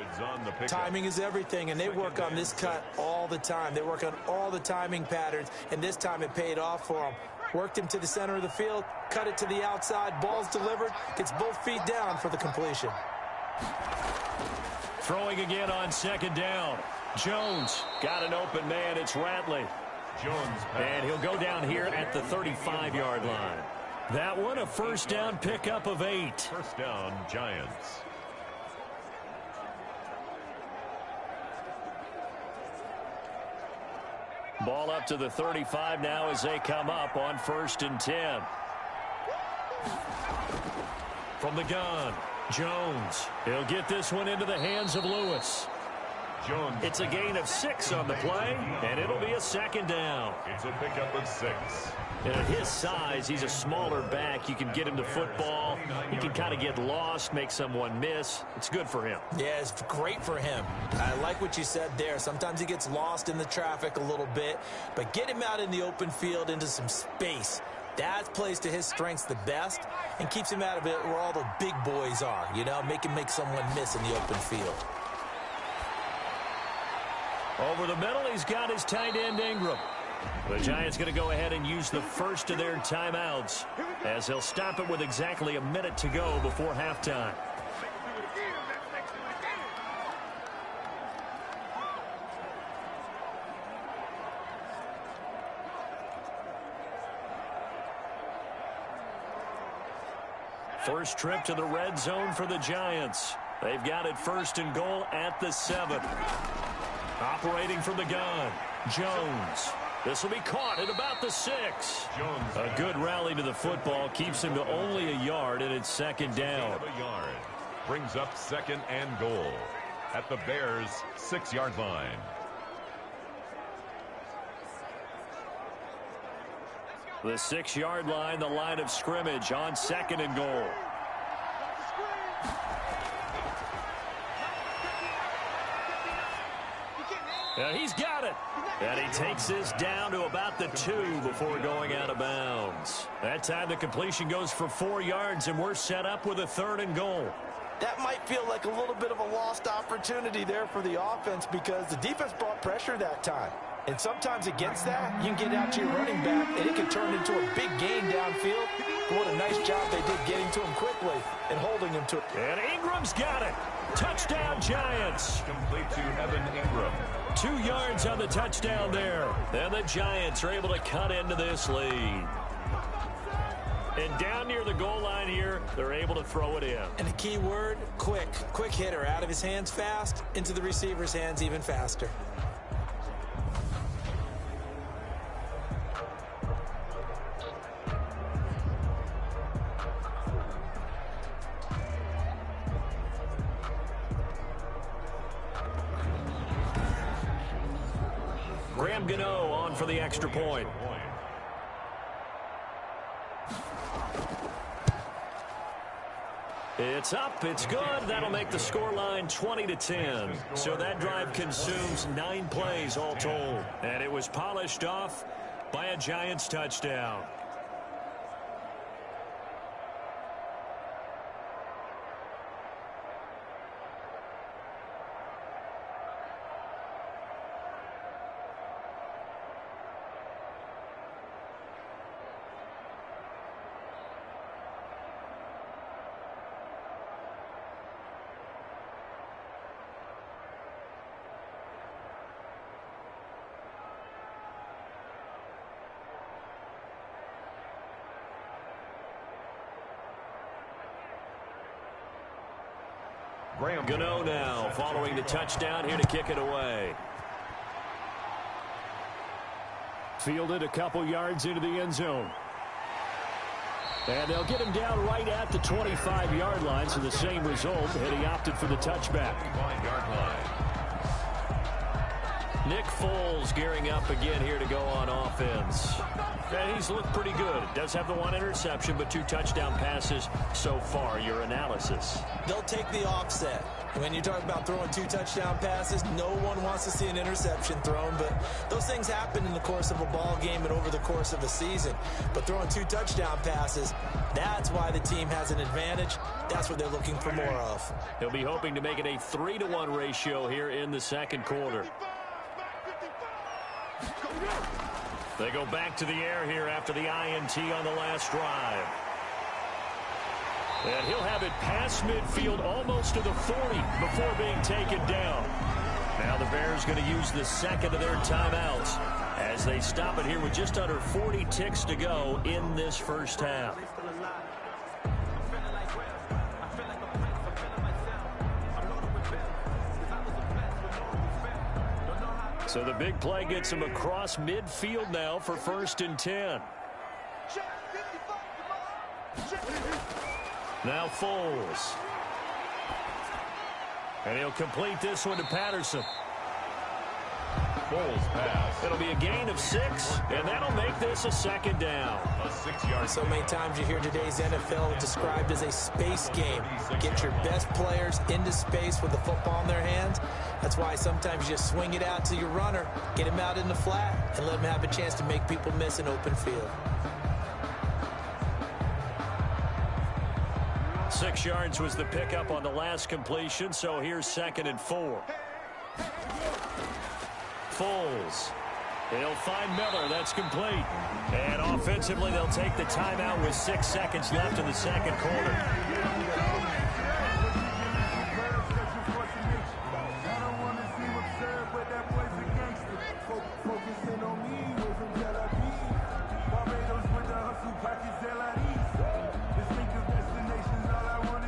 S3: Timing is everything, and they work on this cut all the time. They work on all the timing patterns, and this time it paid off for them. Worked him to the center of the field, cut it to the outside, ball's delivered, gets both feet down for the completion.
S2: Throwing again on 2nd down. Jones got an open man. It's Ratley. Jones, and he'll go down here at the 35-yard line. That one a 1st down pickup of 8.
S1: 1st down, Giants.
S2: Ball up to the 35 now as they come up on 1st and 10. From the gun, Jones. He'll get this one into the hands of Lewis. Jones. It's a gain of 6 on the play, and it'll be a 2nd down.
S1: It's a pickup of 6.
S2: And at his size, he's a smaller back. You can get him to football. He can kind of get lost, make someone miss. It's good for him.
S3: Yeah, it's great for him. I like what you said there. Sometimes he gets lost in the traffic a little bit, but get him out in the open field into some space. That plays to his strengths the best and keeps him out of it where all the big boys are, you know, make someone miss in the open field.
S2: Over the middle, he's got his tight end Ingram. The Giants going to go ahead and use the first of their timeouts as they'll stop it with exactly a minute to go before halftime. First trip to the red zone for the Giants. They've got it 1st and goal at the 7. Operating from the gun, Jones. This will be caught at about the 6. Jones. A good rally to the football keeps him to only a yard, and it's 2nd down.
S1: A yard. Brings up 2nd and goal at the Bears' 6-yard line.
S2: The 6-yard line, the line of scrimmage on 2nd and goal. And he's got it. And he takes this down to about the 2 before going out of bounds. That time the completion goes for 4 yards, and we're set up with a 3rd and goal.
S3: that might feel like a little bit of a lost opportunity there for the offense because the defense brought pressure that time. And sometimes against that, you can get out to your running back, and it can turn into a big gain downfield. What a nice job they did getting to him quickly and holding him to it.
S2: And Ingram's got it. Touchdown, Giants.
S1: Complete to Evan Ingram.
S2: 2 yards on the touchdown there. And the Giants are able to cut into this lead. And down near the goal line here, they're able to throw it in.
S3: And the key word, quick. Quick hitter. Out of his hands fast, into the receiver's hands even faster.
S2: Gano on for the extra point. It's up, it's good. That'll make the scoreline 20-10. So that drive consumes 9 plays all told. And it was polished off by a Giants touchdown. Gano now following the touchdown here to kick it away. Fielded a couple yards into the end zone. And they'll get him down right at the 25-yard line, so the same result, and he opted for the touchback. Nick Foles gearing up again here to go on offense. And he's looked pretty good. Does have the 1 interception, but 2 touchdown passes so far. Your analysis?
S3: They'll take the offset. When you talk about throwing 2 touchdown passes, no one wants to see an interception thrown, but those things happen in the course of a ball game and over the course of a season. But throwing 2 touchdown passes, that's why the team has an advantage. That's what they're looking for more of.
S2: They'll be hoping to make it a 3-to-1 ratio here in the second quarter. They go back to the air here after the INT on the last drive. And he'll have it past midfield almost to the 40 before being taken down. Now the Bears going to use the second of their timeouts as they stop it here with just under 40 ticks to go in this first half. So the big play gets him across midfield now for 1st and 10. Now Foles. And he'll complete this one to Patterson.
S1: Foles pass.
S2: It'll be a gain of 6, and that'll make this a 2nd down.
S1: A 6-yard.
S3: So many times you hear today's NFL described as a space game. Get your best players into space with the football in their hands. That's why sometimes you just swing it out to your runner, get him out in the flat, and let him have a chance to make people miss an open field.
S2: 6 yards was the pickup on the last completion, so here's 2nd and 4. Foles. He'll find Miller. That's complete. And offensively, they'll take the timeout with 6 seconds left in the second quarter.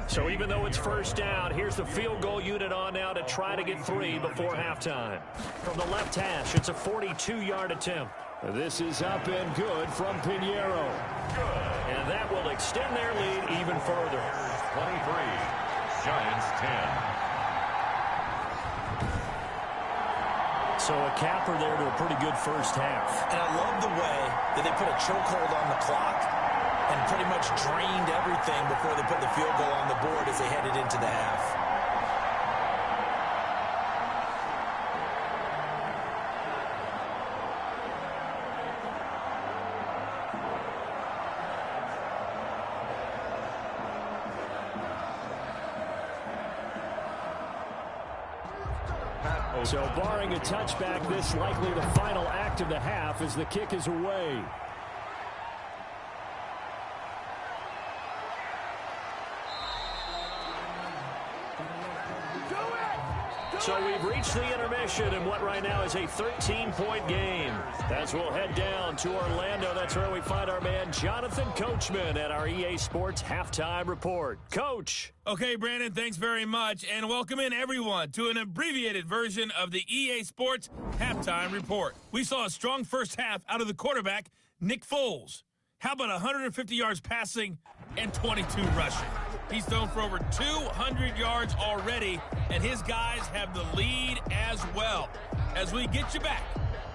S2: So even though it's 1st down, here's the field goal unit on now to try to get 3 before halftime. From the left hash, it's a 42-yard attempt. This is up and good from Pinheiro. And that will extend their lead even further.
S1: 23, Giants 10.
S2: So a capper there to a pretty good first half.
S3: And I love the way that they put a chokehold on the clock and pretty much drained everything before they put the field goal on the board as they headed into the half.
S2: So barring a touchback, this likely the final act of the half as the kick is away. So we've reached the intermission in what right now is a 13-point game. As we'll head down to Orlando, that's where we find our man Jonathan Coachman at our EA Sports Halftime Report. Coach.
S5: Okay, Brandon, thanks very much. And welcome in, everyone, to an abbreviated version of the EA Sports Halftime Report. We saw a strong first half out of the quarterback, Nick Foles. How about 150 yards passing and 22 rushing? He's thrown for over 200 yards already, and his guys have the lead as well. As we get you back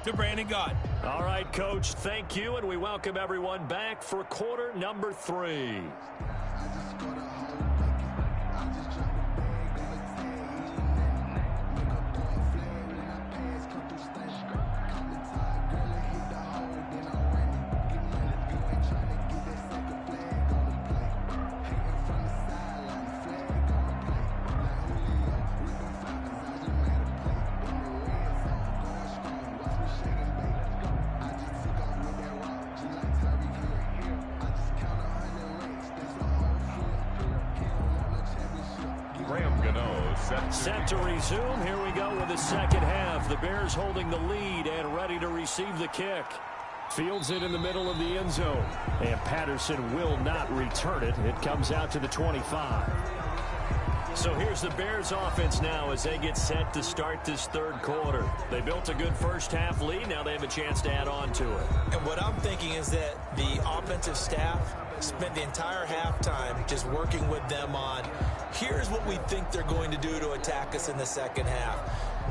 S5: to Brandon Gaudin.
S2: All right, Coach, thank you, and we welcome everyone back for quarter number 3. Set to resume. Here we go with the second half. The Bears holding the lead and ready to receive the kick. Fields it in the middle of the end zone. And Patterson will not return it. It comes out to the 25. So here's the Bears offense now as they get set to start this third quarter. They built a good first half lead. Now they have a chance to add on to it.
S3: And what I'm thinking is that the offensive staff spent the entire halftime just working with them on, here's what we think they're going to do to attack us in the second half.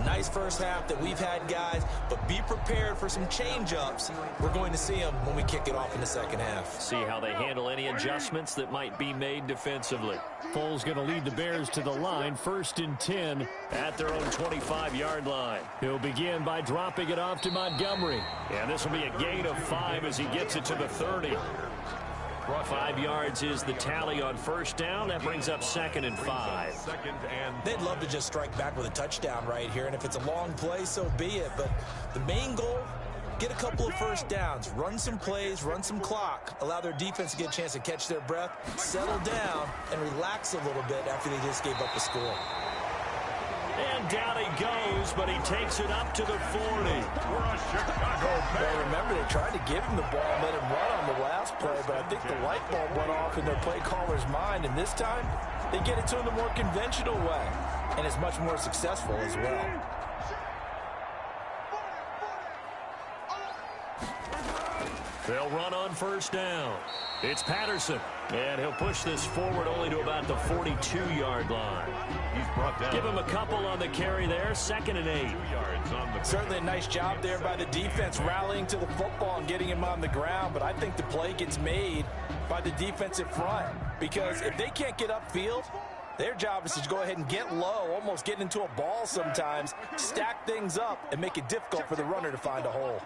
S3: Nice first half that we've had, guys, but be prepared for some change-ups. We're going to see them when we kick it off in the second half.
S2: See how they handle any adjustments that might be made defensively. Foles going to lead the Bears to the line, 1st and 10 at their own 25-yard line. He'll begin by dropping it off to Montgomery. And this will be a gain of 5 as he gets it to the 30. 5 yards is the tally on first down. That brings up 2nd and 5.
S3: They'd love to just strike back with a touchdown right here, and if it's a long play, so be it. But the main goal, get a couple of first downs, run some plays, run some clock, allow their defense to get a chance to catch their breath, settle down, and relax a little bit after they just gave up a score.
S2: And down he goes, but he takes it up to the 40.
S3: Well, remember, they tried to give him the ball and let him run on the last play, but I think the light bulb went off in their play caller's mind, and this time they get it to him the more conventional way, and it's much more successful as well.
S2: They'll run on first down. It's Patterson, and he'll push this forward only to about the 42-yard line. He's brought down. Give him a couple on the carry there, 2nd and 8.
S3: Certainly a nice job there by the defense rallying to the football and getting him on the ground, but I think the play gets made by the defensive front because if they can't get upfield, their job is to go ahead and get low, almost get into a ball sometimes, stack things up, and make it difficult for the runner to find a hole.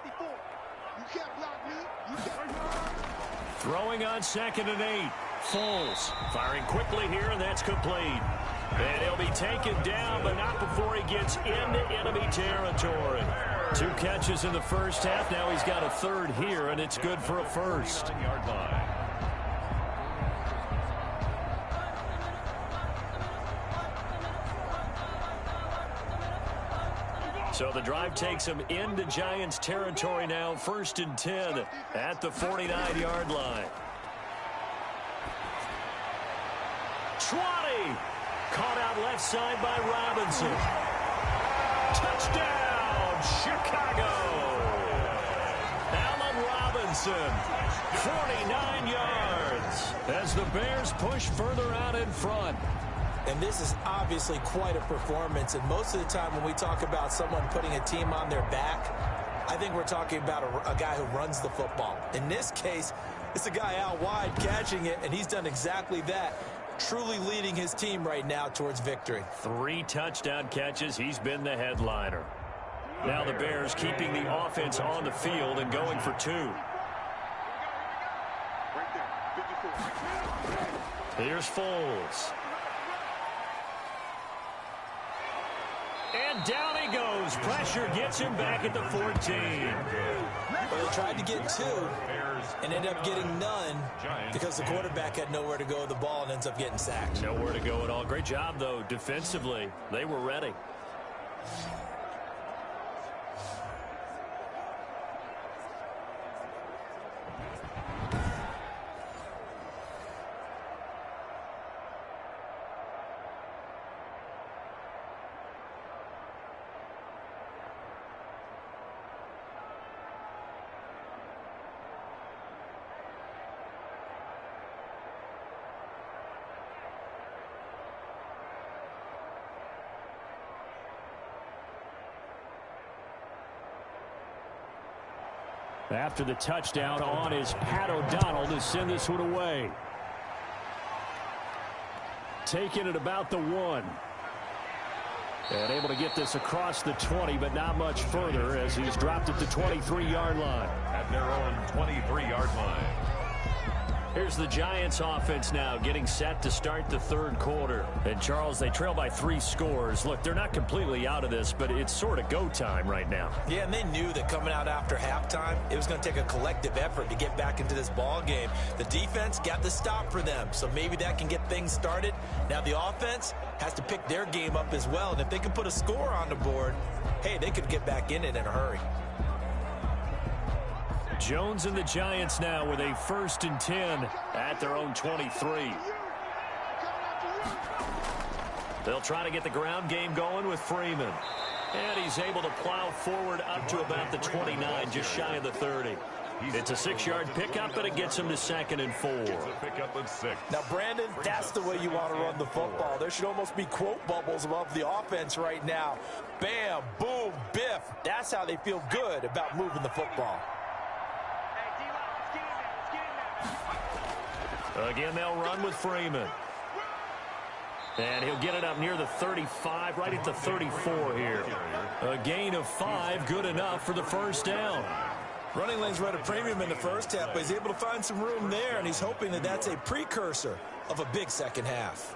S2: Throwing on 2nd and 8. Foles firing quickly here, and that's complete. And he'll be taken down, but not before he gets into enemy territory. 2 catches in the first half. Now he's got a 3rd here, and it's good for a 1st. So the drive takes him into Giants territory now, 1st and 10 at the 49-yard line. 20. Caught out left side by Robinson. Touchdown, Chicago. Allen Robinson, 49 yards as the Bears push further out in front.
S3: And this is obviously quite a performance. And most of the time when we talk about someone putting a team on their back, I think we're talking about a guy who runs the football. In this case, it's a guy out wide catching it, and he's done exactly that, truly leading his team right now towards victory.
S2: 3 touchdown catches. He's been the headliner. Now the Bears keeping the offense on the field and going for 2. Here's Foles. And down he goes. Pressure gets him back at the 14.
S3: Well, they tried to get 2 and ended up getting none because the quarterback had nowhere to go with the ball and ends up getting sacked.
S2: Nowhere to go at all. Great job, though, defensively. They were ready. After the touchdown on is Pat O'Donnell to send this one away. Taking it about the 1. And able to get this across the 20, but not much further as he's dropped at the 23-yard line.
S1: At their own 23-yard line.
S2: Here's the Giants offense now getting set to start the 3rd quarter. And, Charles, they trail by 3 scores. Look, they're not completely out of this, but it's sort of go time right now.
S3: Yeah, and they knew that coming out after halftime, it was going to take a collective effort to get back into this ball game. The defense got the stop for them, so maybe that can get things started. Now the offense has to pick their game up as well, and if they can put a score on the board, hey, they could get back in it in a hurry.
S2: Jones and the Giants now with a 1st and 10 at their own 23. They'll try to get the ground game going with Freeman. And he's able to plow forward up to about the 29, just shy of the 30. It's a 6-yard pickup, but it gets him to 2nd and 4.
S3: Now, Brandon, that's the way you want to run the football. There should almost be quote bubbles above the offense right now. Bam, boom, biff. That's how they feel good about moving the football.
S2: Again, they'll run with Freeman. And he'll get it up near the 35, right at the 34 here. A gain of 5, good enough for the 1st down.
S3: Running lanes run a premium in the first half, but he's able to find some room there, and he's hoping that that's a precursor of a big second half.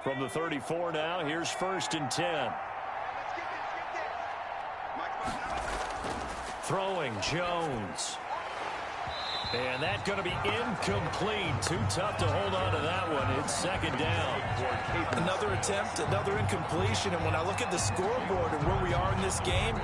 S2: From the 34 now, here's 1st and 10. Throwing Jones. And that's going to be incomplete. Too tough to hold on to that one. It's 2nd down.
S3: Another attempt, another incompletion. And when I look at the scoreboard and where we are in this game,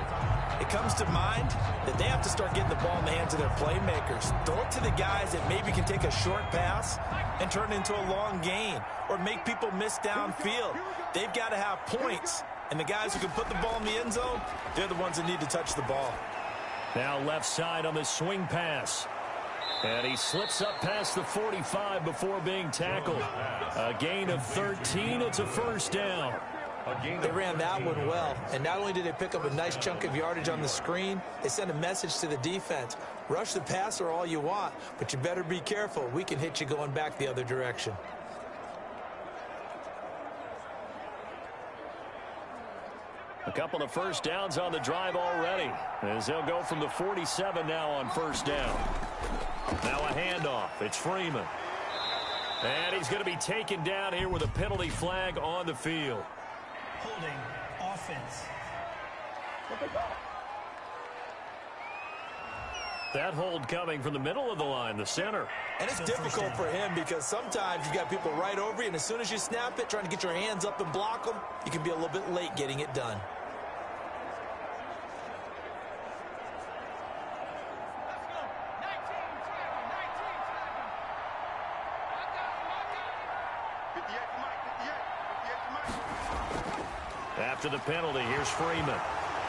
S3: it comes to mind that they have to start getting the ball in the hands of their playmakers. Throw it to the guys that maybe can take a short pass and turn it into a long gain or make people miss downfield. They've got to have points. And the guys who can put the ball in the end zone, they're the ones that need to touch the ball.
S2: Now left side on the swing pass. And he slips up past the 45 before being tackled. A gain of 13. It's a 1st down.
S3: They ran that one well. And not only did they pick up a nice chunk of yardage on the screen, they sent a message to the defense. Rush the passer all you want, but you better be careful. We can hit you going back the other direction.
S2: A couple of 1st downs on the drive already, as they'll go from the 47 now on 1st down. Now a handoff. It's Freeman. And he's going to be taken down here with a penalty flag on the field.
S6: Holding offense.
S2: That hold coming from the middle of the line, the center.
S3: And it's difficult for him because sometimes you got people right over you, and as soon as you snap it, trying to get your hands up and block them, you can be a little bit late getting it done.
S2: After the penalty, here's Freeman.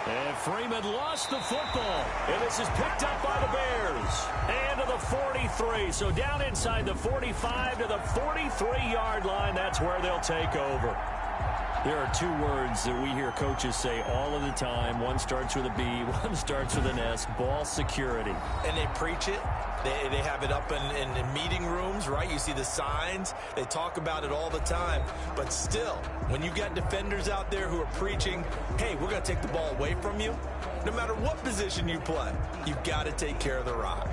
S2: And Freeman lost the football. And this is picked up by the Bears. And to the 43. So down inside the 45 to the 43-yard line. That's where they'll take over. There are 2 words that we hear coaches say all of the time. One starts with a B, one starts with an S. Ball security.
S3: And they preach it. They have it up in meeting rooms, right? You see the signs. They talk about it all the time. But still, when you got defenders out there who are preaching, hey, we're going to take the ball away from you, no matter what position you play, you've got to take care of the rock.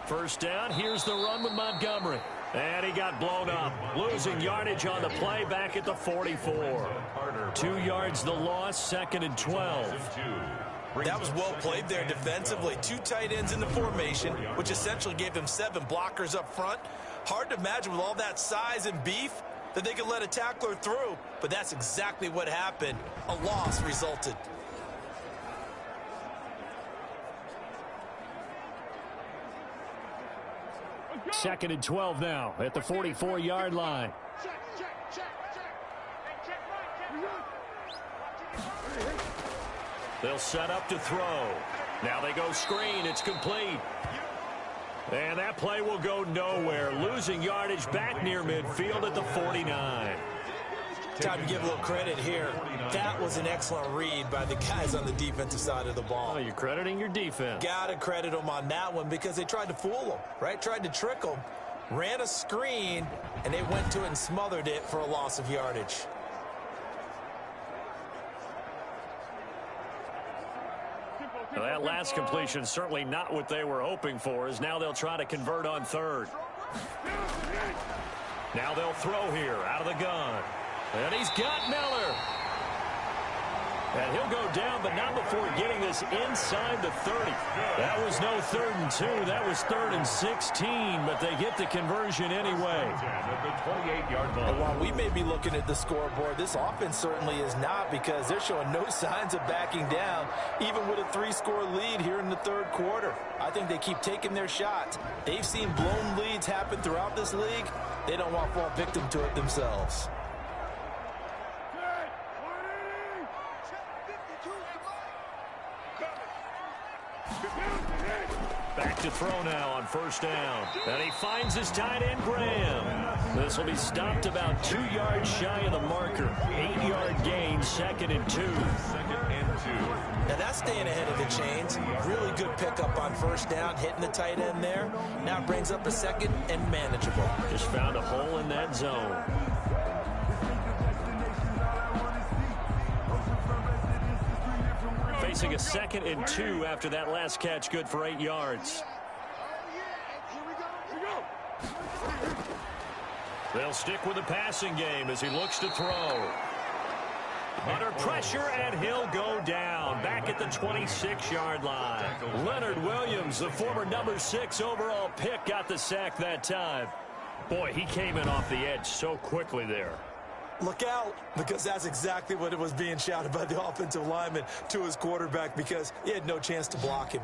S2: First down, here's the run with Montgomery. And he got blown up, losing yardage on the play back at the 44. 2 yards the loss, 2nd and 12.
S3: That was well played there defensively. 2 tight ends in the formation, which essentially gave them 7 blockers up front. Hard to imagine with all that size and beef that they could let a tackler through, but that's exactly what happened. A loss resulted.
S2: Second and 12 now at the 44-yard line. They'll set up to throw. Now they go screen. It's complete. And that play will go nowhere. Losing yardage back near midfield at the 49.
S3: Time to give a little credit here. That was an excellent read by the guys on the defensive side of the ball.
S2: Oh, you're crediting your defense.
S3: Got to credit them on that one because they tried to fool them, right? Tried to trick them. Ran a screen, and they went to it and smothered it for a loss of yardage.
S2: Well, that last completion certainly not what they were hoping for, as now they'll try to convert on third. Now they'll throw here out of the gun. And he's got Miller. And he'll go down, but not before getting this inside the 30. That was no 3rd and 2. That was 3rd and 16, but they get the conversion anyway.
S3: And while we may be looking at the scoreboard, this offense certainly is not, because they're showing no signs of backing down, even with a 3-score lead here in the 3rd quarter. I think they keep taking their shots. They've seen blown leads happen throughout this league. They don't want to fall victim to it themselves.
S2: Back to throw now on first down. And he finds his tight end, Graham. This will be stopped about 2 yards shy of the marker. 8-yard gain, 2nd and 2.
S3: Now that's staying ahead of the chains. Really good pickup on first down, hitting the tight end there. Now brings up a 2nd and manageable.
S2: Just found a hole in that zone. Facing a 2nd and 2 after that last catch, good for 8 yards. They'll stick with the passing game as he looks to throw. Under pressure, and he'll go down. Back at the 26-yard line. Leonard Williams, the former number 6 overall pick, got the sack that time. Boy, he came in off the edge so quickly there.
S3: Look out, because that's exactly what it was being shouted by the offensive lineman to his quarterback, because he had no chance to block him.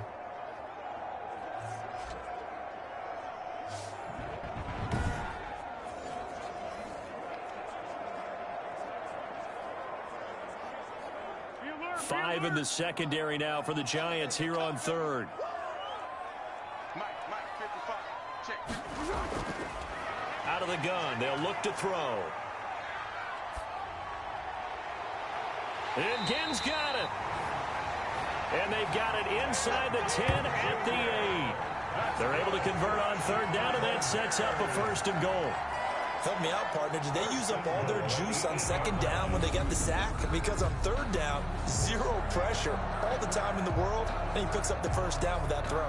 S2: Five in the secondary now for the Giants here on third. Out of the gun, they'll look to throw. And Ginn's got it. And they've got it inside the 10 at the 8. They're able to convert on third down, and that sets up a 1st and goal.
S3: Help me out, partner. Did they use up all their juice on 2nd down when they got the sack? Because on 3rd down, 0 pressure all the time in the world, and he picks up the 1st down with that throw.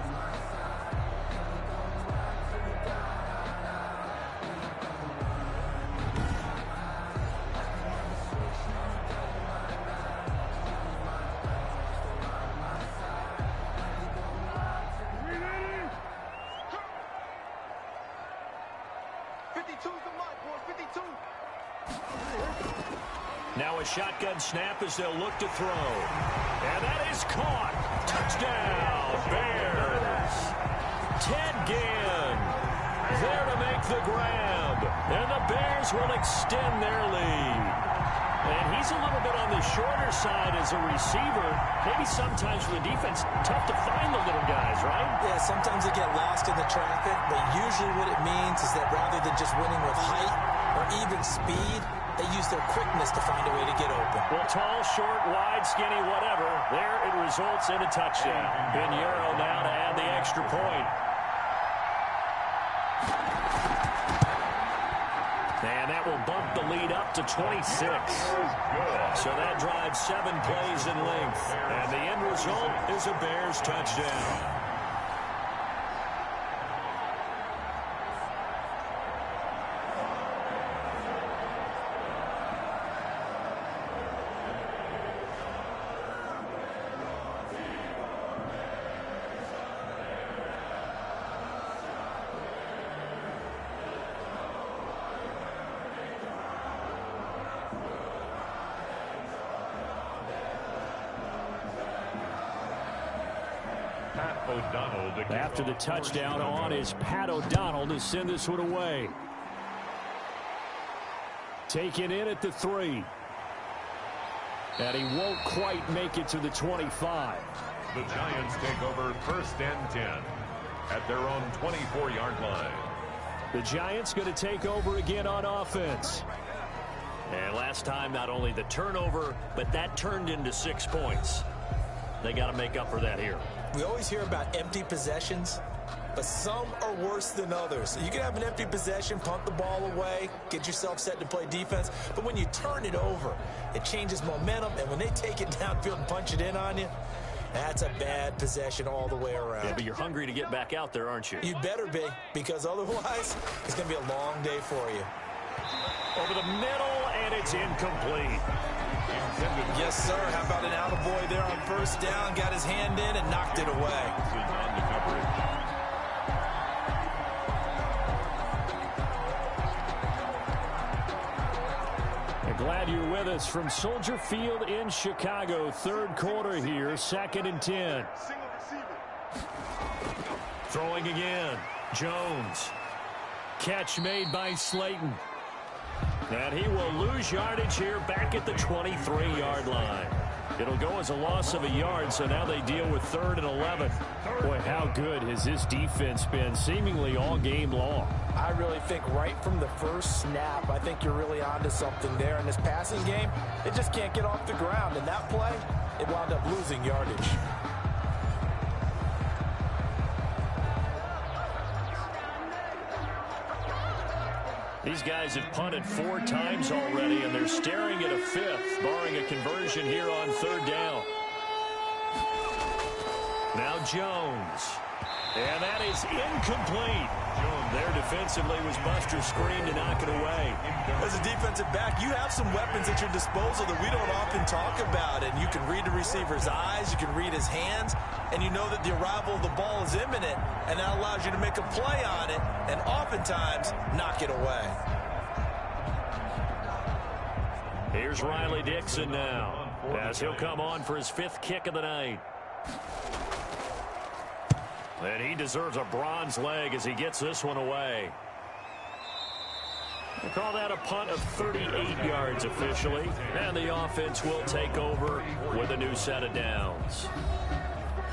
S2: Now a shotgun snap as they'll look to throw. And that is caught. Touchdown, Bears. Ted Ginn there to make the grab. And the Bears will extend their lead. And he's a little bit on the shorter side as a receiver. Maybe sometimes for the defense, tough to find the little guys, right?
S3: Yeah, sometimes they get lost in the traffic, but usually what it means is that rather than just winning with height or even speed, they use their quickness to find a way to get open.
S2: Well, tall, short, wide, skinny, whatever. There it results in a touchdown. Pinheiro now to add the extra point. And that will bump the lead up to 26. So that drives 7 plays in length. And the end result is a Bears touchdown. After the touchdown on is Pat O'Donnell to send this one away. Taken in at the 3. And he won't quite make it to the 25.
S1: The Giants take over 1st and 10 at their own 24-yard line.
S2: The Giants going to take over again on offense. And last time, not only the turnover, but that turned into 6 points. They got to make up for that here.
S3: We always hear about empty possessions, but some are worse than others. You can have an empty possession, punt the ball away, get yourself set to play defense, but when you turn it over, it changes momentum, and when they take it downfield and punch it in on you, that's a bad possession all the way around.
S2: Yeah, but you're hungry to get back out there, aren't you?
S3: You better be, because otherwise, it's going to be a long day for you.
S2: Over the middle, and it's incomplete.
S3: Yes, sir. How about an attaboy there on 1st down? Got his hand in and knocked it away.
S2: Glad you're with us from Soldier Field in Chicago. 3rd quarter here, 2nd and 10. Throwing again. Jones. Catch made by Slayton. And he will lose yardage here back at the 23-yard line. It'll go as a loss of a yard, so now they deal with 3rd and 11. Boy, how good has this defense been seemingly all game long?
S3: I really think right from the first snap, I think you're really onto something there. In this passing game, it just can't get off the ground. And that play, it wound up losing yardage.
S2: These guys have punted 4 times already, and they're staring at a 5th, barring a conversion here on 3rd down. Now Jones. And that is incomplete. There defensively was Buster screen to knock it away.
S3: As a defensive back, you have some weapons at your disposal that we don't often talk about. And you can read the receiver's eyes, you can read his hands, and you know that the arrival of the ball is imminent, and that allows you to make a play on it and oftentimes knock it away.
S2: Here's Riley Dixon now, as he'll come on for his 5th kick of the night. And he deserves a bronze leg as he gets this one away. They call that a punt of 38 yards officially. And the offense will take over with a new set of downs.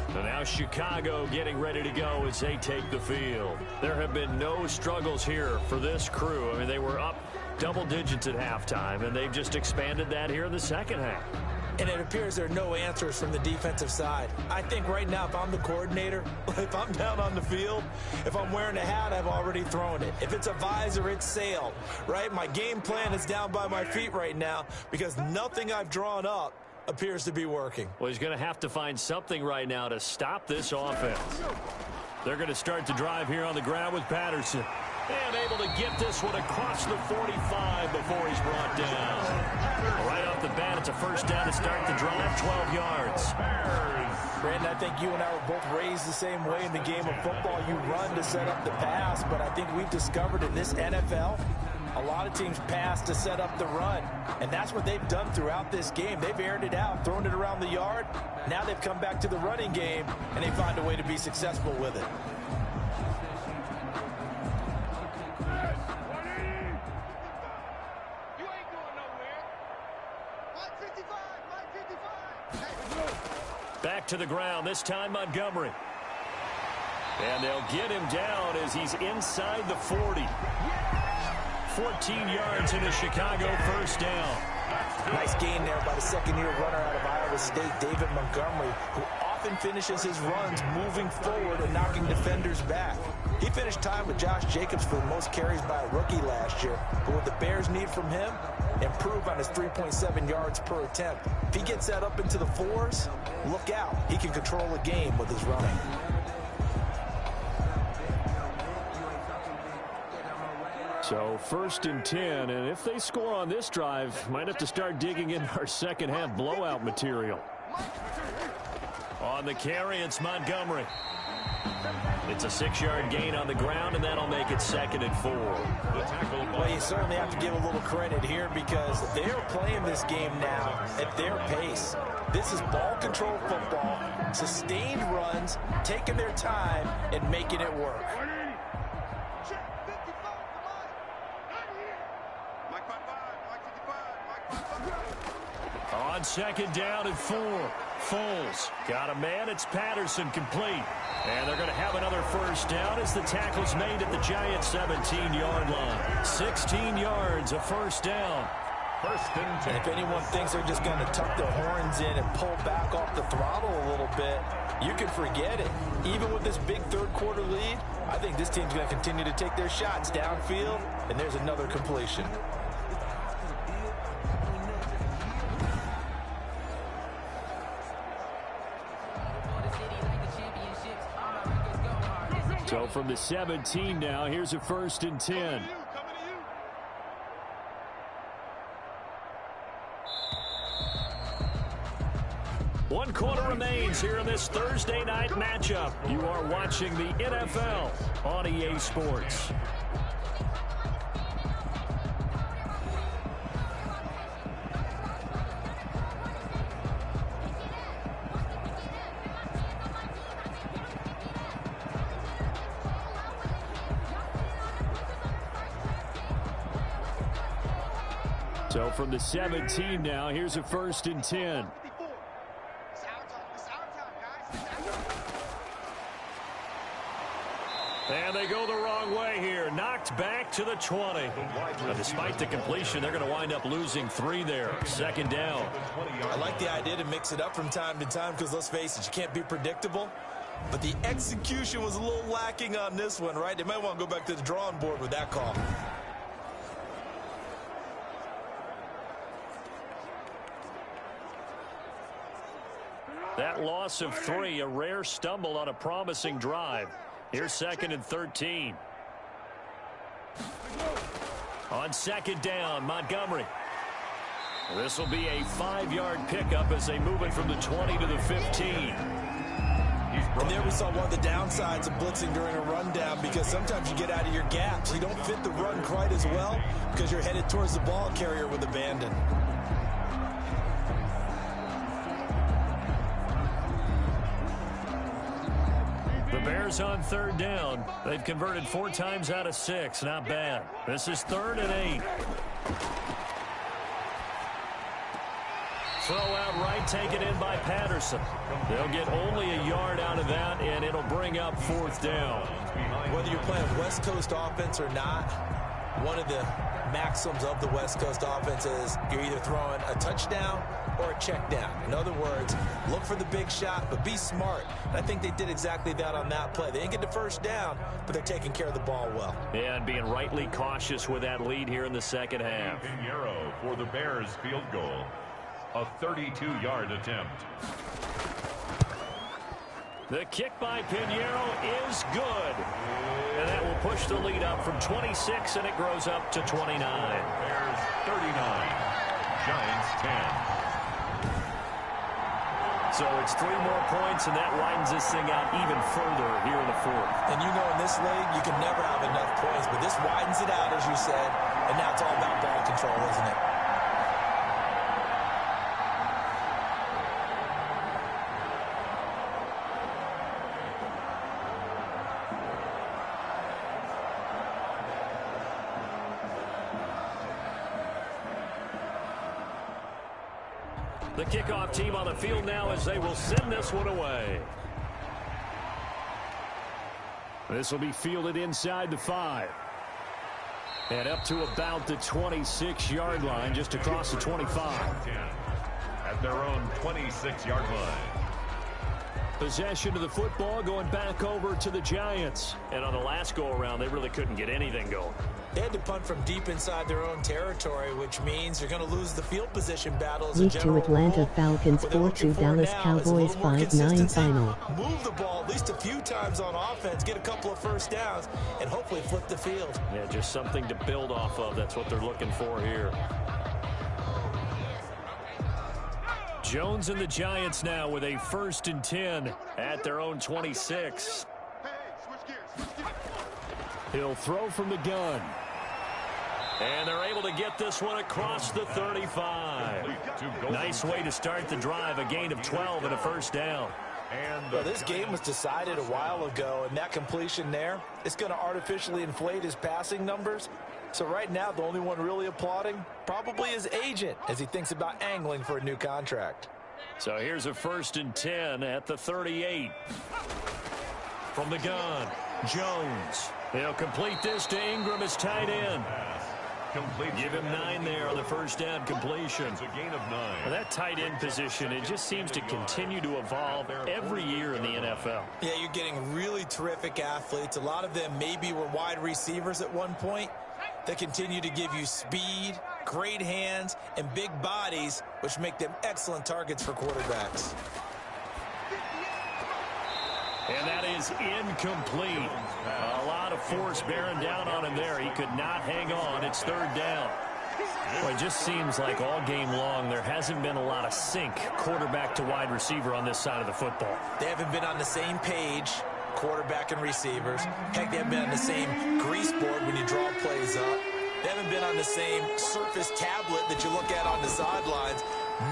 S2: And now Chicago getting ready to go as they take the field. There have been no struggles here for this crew. I mean, they were up double digits at halftime, and they've just expanded that here in the 2nd half.
S3: And it appears there are no answers from the defensive side. I think right now, if I'm the coordinator, if I'm down on the field, if I'm wearing a hat, I've already thrown it. If it's a visor, it's sailed, right? My game plan is down by my feet right now because nothing I've drawn up appears to be working.
S2: Well, he's going to have to find something right now to stop this offense. They're going to start to drive here on the ground with Patterson. And able to get this one across the 45 before he's brought down. Right off the bat, it's a 1st down to start the drive, 12 yards.
S3: Brandon, I think you and I were both raised the same way in the game of football. You run to set up the pass, but I think we've discovered in this NFL, a lot of teams pass to set up the run, and that's what they've done throughout this game. They've aired it out, thrown it around the yard. Now they've come back to the running game, and they find a way to be successful with it.
S2: Back to the ground, this time Montgomery. And they'll get him down as he's inside the 40. 14 yards in a Chicago 1st down.
S3: Nice gain there by the 2nd-year runner out of Iowa State, David Montgomery, who often finishes his runs moving forward and knocking defenders back. He finished tied with Josh Jacobs for the most carries by a rookie last year. But what the Bears need from him, improve on his 3.7 yards per attempt. If he gets that up into the 4s, look out. He can control a game with his running.
S2: So 1st and 10, and if they score on this drive, might have to start digging in our 2nd half blowout material. On the carry, it's Montgomery. It's a 6-yard gain on the ground, and that'll make it 2nd and 4.
S3: Well, you certainly have to give a little credit here because they're playing this game now at their pace. This is ball control football, sustained runs, taking their time, and making it work.
S2: On 2nd down and 4. Foles got a man. It's Patterson complete. And they're going to have another first down as the tackle's made at the Giants' 17-yard line. 16 yards, a first down.
S3: And if anyone thinks they're just going to tuck their horns in and pull back off the throttle a little bit, you can forget it. Even with this big third-quarter lead, I think this team's going to continue to take their shots downfield, and there's another completion.
S2: So from the 17 now, here's a 1st and 10. One quarter remains here in this Thursday night matchup. You are watching the NFL on EA Sports. So from the 17 now, here's a 1st and 10. And they go the wrong way here. Knocked back to the 20. Now, despite the completion, they're going to wind up losing 3 there. 2nd down.
S3: I like the idea to mix it up from time to time because, let's face it, you can't be predictable. But the execution was a little lacking on this one, right? They might want to go back to the drawing board with that call.
S2: That loss of 3, a rare stumble on a promising drive. Here's 2nd and 13. On 2nd down, Montgomery. This will be a 5-yard pickup as they move it from the 20 to the 15.
S3: And there we saw one of the downsides of blitzing during a rundown because sometimes you get out of your gaps. You don't fit the run quite as well because you're headed towards the ball carrier with abandon.
S2: The Bears on 3rd down. They've converted 4 times out of 6. Not bad. This is 3rd and 8. Throw out right, taken in by Patterson. They'll get only a yard out of that, and it'll bring up 4th down.
S3: Whether you're playing West Coast offense or not, one of the maxims of the West Coast offense is you're either throwing a touchdown or a check down. In other words, look for the big shot, but be smart. And I think they did exactly that on that play. They didn't get the first down, but they're taking care of the ball well.
S2: Yeah, and being rightly cautious with that lead here in the 2nd half.
S1: Pinheiro for the Bears field goal. A 32-yard attempt.
S2: The kick by Pinheiro is good. And that will push the lead up from 26, and it grows up to 29.
S1: Bears 39, Giants 10.
S2: So it's 3 more points, and that widens this thing out even further here in the 4th.
S3: And you know in this league, you can never have enough points, but this widens it out, as you said, and now it's all about ball control, isn't it?
S2: The kickoff team on the field now as they will send this one away. This will be fielded inside the 5. And up to about the 26-yard line, just across the 25.
S1: At their own 26-yard line.
S2: Possession of the football going back over to the Giants. And on the last go-around, they really couldn't get anything going.
S3: They had to punt from deep inside their own territory, which means you're going to lose the field position battle as a
S4: Week
S3: general
S4: 2 Atlanta
S3: rule.
S4: Falcons
S3: What they're
S4: 4-2
S3: looking for
S4: Dallas
S3: now is a
S4: Cowboys
S3: little more
S4: 5-9
S3: consistency.
S4: final.
S3: Move the ball at least a few times on offense, get a couple of first downs, and hopefully flip the field.
S2: Yeah, just something to build off of. That's what they're looking for here. Jones and the Giants now with a 1st and 10 at their own 26. He'll throw from the gun. And they're able to get this one across the 35. Nice way to start the drive, a gain of 12 and a first down.
S3: Well, this game was decided a while ago, and that completion there is going to artificially inflate his passing numbers. So right now, the only one really applauding probably his agent as he thinks about angling for a new contract.
S2: So here's a 1st and 10 at the 38. From the gun, Jones. He'll complete this to Ingram, his tight end. Give him 9 there on the first down completion.
S1: It's a gain of 9.
S2: Well, that tight end position, it just seems to continue to evolve every year in the NFL.
S3: Yeah, you're getting really terrific athletes. A lot of them maybe were wide receivers at one point that continue to give you speed, great hands, and big bodies, which make them excellent targets for quarterbacks.
S2: And that is incomplete. A lot of force bearing down on him there. He could not hang on. It's 3rd down. Well, it just seems like all game long there hasn't been a lot of sync quarterback to wide receiver on this side of the football.
S3: They haven't been on the same page, quarterback and receivers. Heck, they haven't been on the same grease board when you draw plays up. They haven't been on the same surface tablet that you look at on the sidelines.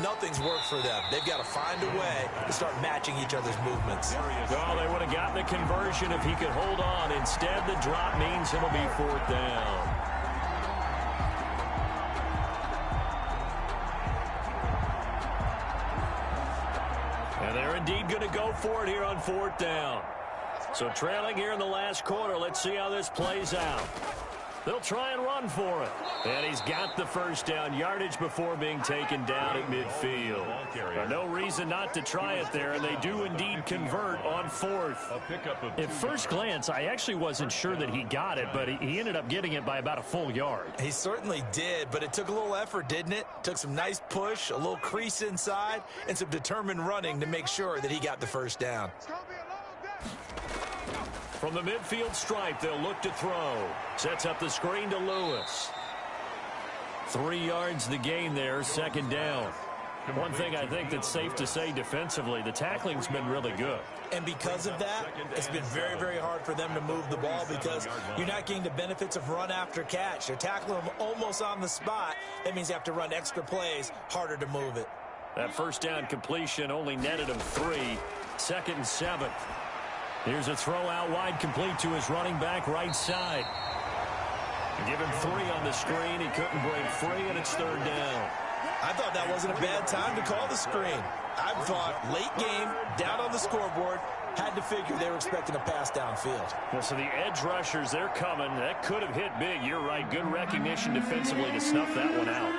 S3: Nothing's worked for them. They've got to find a way to start matching each other's movements.
S2: Well, they would have gotten the conversion if he could hold on. Instead, the drop means it'll be 4th down. And they're indeed going to go for it here on 4th down. So trailing here in the last quarter, let's see how this plays out. They'll try and run for it. And he's got the first down, yardage before being taken down at midfield. No reason not to try it there, and they do indeed convert on 4th. At first glance, I actually wasn't sure that he got it, but he ended up getting it by about a full yard.
S3: He certainly did, but it took a little effort, didn't it? Took some nice push, a little crease inside, and some determined running to make sure that he got the first down.
S2: From the midfield stripe, they'll look to throw. Sets up the screen to Lewis. 3 yards the gain there, 2nd down. One thing I think that's safe to say defensively, the tackling's been really good.
S3: And because of that, it's been very, very hard for them to move the ball because you're not getting the benefits of run after catch. They're tackling them almost on the spot. That means you have to run extra plays, harder to move it.
S2: That first down completion only netted him 3. 2nd and 7. Here's a throw out wide, complete to his running back right side. Give him 3 on the screen. He couldn't break free, and it's 3rd down.
S3: I thought that wasn't a bad time to call the screen. I thought late game, down on the scoreboard, had to figure they were expecting a pass downfield.
S2: Well, so the edge rushers, they're coming. That could have hit big. You're right. Good recognition defensively to snuff that one out.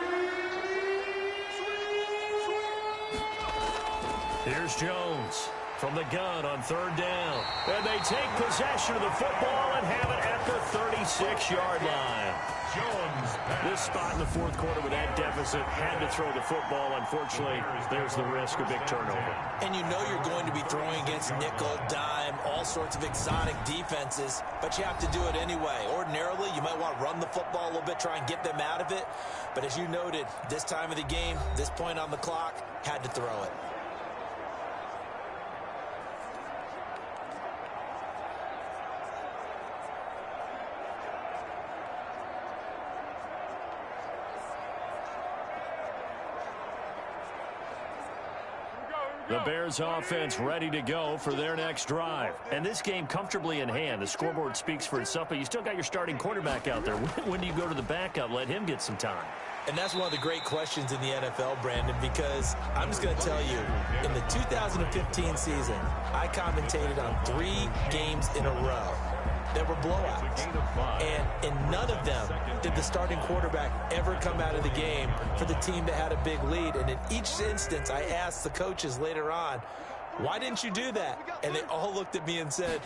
S2: Here's Jones from the gun on 3rd down. And they take possession of the football and have it at the 36-yard line. This spot in the 4th quarter with that deficit, had to throw the football. Unfortunately, there's the risk of big turnover.
S3: And you know you're going to be throwing against nickel, dime, all sorts of exotic defenses, but you have to do it anyway. Ordinarily, you might want to run the football a little bit, try and get them out of it. But as you noted, this time of the game, this point on the clock, had to throw it.
S2: The Bears offense ready to go for their next drive. And this game comfortably in hand. The scoreboard speaks for itself, but you still got your starting quarterback out there. When do you go to the backup? Let him get some time.
S3: And that's one of the great questions in the NFL, Brandon, because I'm just going to tell you, in the 2015 season, I commentated on 3 games in a row that were blowouts. And in none of them did the starting quarterback ever come out of the game for the team that had a big lead. And in each instance, I asked the coaches later on, why didn't you do that? And they all looked at me and said,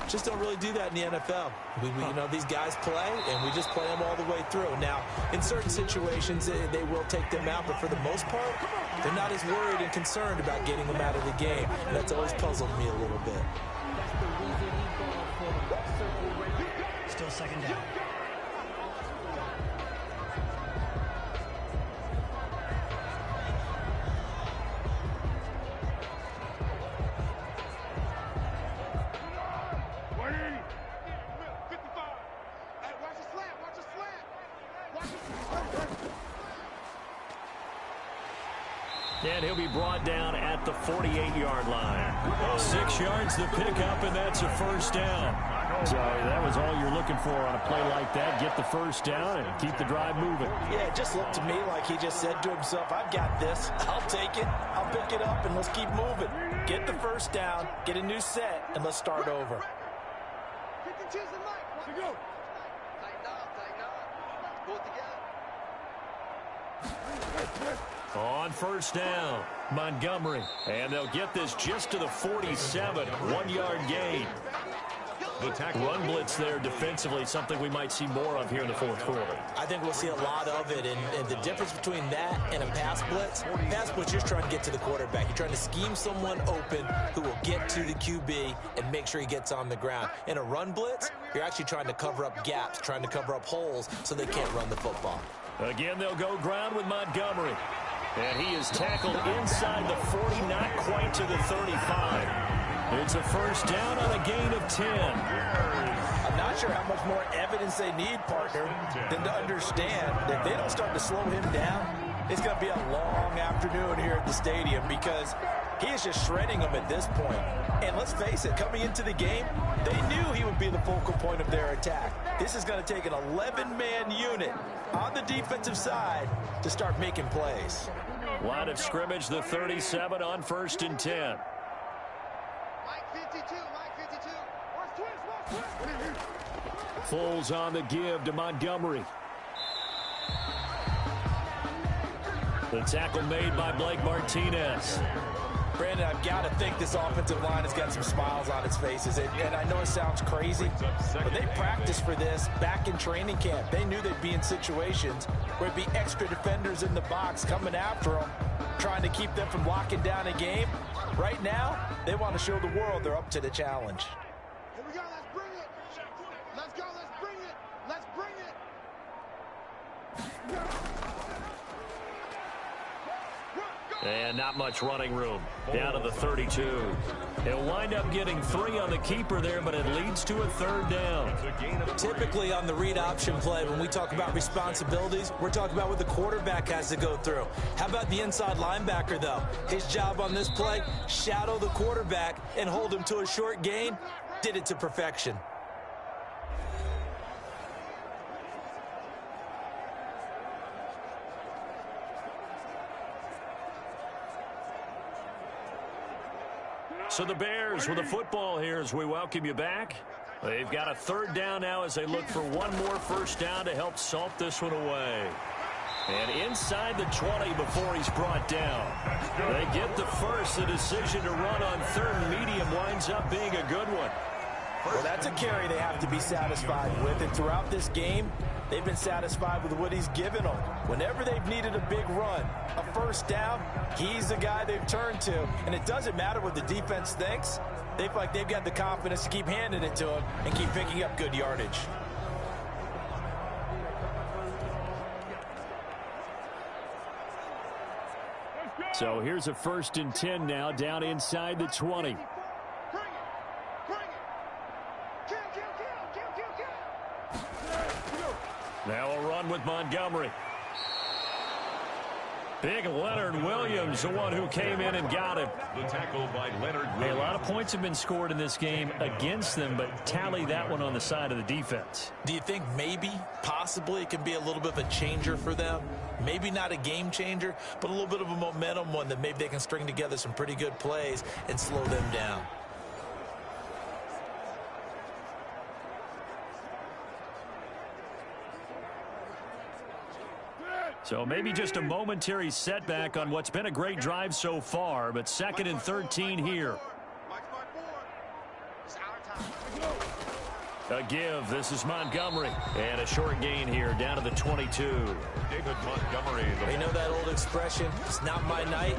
S3: just don't really do that in the NFL. We you know, these guys play, and we just play them all the way through. Now, in certain situations, they will take them out, but for the most part, they're not as worried and concerned about getting them out of the game. And that's always puzzled me a little bit.
S6: Still 2nd down.
S2: And he'll be brought down at the 48-yard line. 6 yards the pickup, and that's a first down. So that was all you're looking for on a play like that. Get the first down and keep the drive moving.
S3: Yeah, it just looked to me like he just said to himself, I've got this. I'll take it. I'll pick it up, and let's keep moving. Get the first down, get a new set, and let's start over.
S2: On first down, Montgomery. And they'll get this just to the 47, 1-yard gain. The tackle. Run blitz there defensively, something we might see more of here in the fourth quarter.
S3: I think we'll see a lot of it, and the difference between that and a pass blitz, you're trying to get to the quarterback. You're trying to scheme someone open who will get to the QB and make sure he gets on the ground. In a run blitz, you're actually trying to cover up gaps, trying to cover up holes so they can't run the football.
S2: Again, they'll go ground with Montgomery. And he is tackled inside the 40, not quite to the 35. It's a first down on a gain of 10.
S3: I'm not sure how much more evidence they need, partner, than to understand that if they don't start to slow him down, it's going to be a long afternoon here at the stadium because he is just shredding them at this point. And let's face it, coming into the game, they knew he would be the focal point of their attack. This is going to take an 11-man unit on the defensive side to start making plays.
S2: Line of scrimmage, the 37 on 1st and 10. Foles on the give to Montgomery. The tackle made by Blake Martinez.
S3: Brandon, I've got to think this offensive line has got some smiles on its faces. And I know it sounds crazy, but they practiced for this back in training camp. They knew they'd be in situations where it'd be extra defenders in the box coming after them, trying to keep them from locking down a game. Right now, they want to show the world they're up to the challenge.
S7: Here we go. Let's bring it. Let's go. Let's bring it. Let's bring it.
S2: And not much running room. Down to the 32. They'll wind up getting 3 on the keeper there, but it leads to a third down.
S3: Typically on the read option play, when we talk about responsibilities, we're talking about what the quarterback has to go through. How about the inside linebacker, though? His job on this play, shadow the quarterback and hold him to a short gain. Did it to perfection.
S2: So the Bears with the football here as we welcome you back. They've got a third down now as they look for one more first down to help salt this one away. And inside the 20 before he's brought down. They get the first. The decision to run on third and medium winds up being a good one.
S3: Well, that's a carry they have to be satisfied with. And throughout this game, they've been satisfied with what he's given them. Whenever they've needed a big run, a first down, he's the guy they've turned to. And it doesn't matter what the defense thinks. They feel like they've got the confidence to keep handing it to him and keep picking up good yardage.
S2: So here's a 1st and 10 now down inside the 20. Now a run with Montgomery. Big Leonard Williams, the one who came in and got him.
S1: The tackle by Leonard Williams.
S2: Hey, a lot of points have been scored in this game against them, but tally that one on the side of the defense.
S3: Do you think maybe, possibly, it can be a little bit of a changer for them? Maybe not a game changer, but a little bit of a momentum one that maybe they can string together some pretty good plays and slow them down.
S2: So maybe just a momentary setback on what's been a great drive so far, but 2nd and 13 here. A give. This is Montgomery. And a short gain here down to the 22.
S1: David Montgomery.
S3: You know that old expression, it's not my night?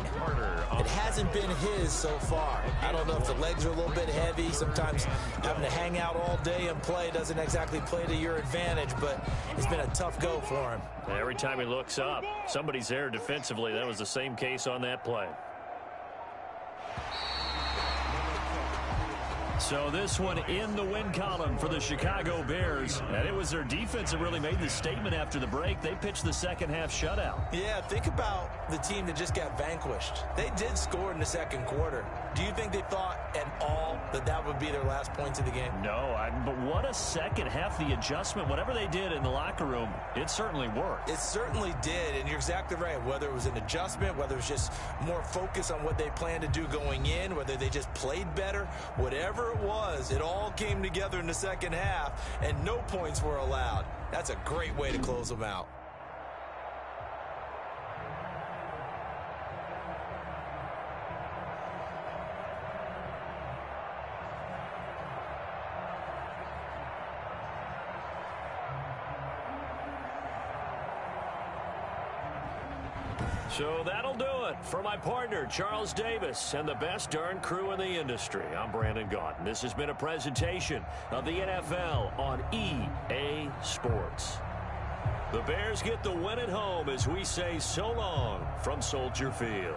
S3: It hasn't been his so far. I don't know if the legs are a little bit heavy. Sometimes having to hang out all day and play doesn't exactly play to your advantage, but it's been a tough go for him.
S2: Every time he looks up, somebody's there defensively. That was the same case on that play. So this one in the win column for the Chicago Bears. And it was their defense that really made the statement after the break. They pitched the second half shutout.
S3: Yeah, think about the team that just got vanquished. They did score in the second quarter. Do you think they thought at all that that would be their last points of the game?
S2: No, but what a second half. The adjustment, whatever they did in the locker room, it certainly worked.
S3: It certainly did, and you're exactly right. Whether it was an adjustment, whether it was just more focus on what they planned to do going in, whether they just played better, whatever it was, it all came together in the second half, and no points were allowed. That's a great way to close them out.
S2: So that'll do it for my partner, Charles Davis, and the best darn crew in the industry. I'm Brandon Gaudin. This has been a presentation of the NFL on EA Sports. The Bears get the win at home as we say so long from Soldier Field.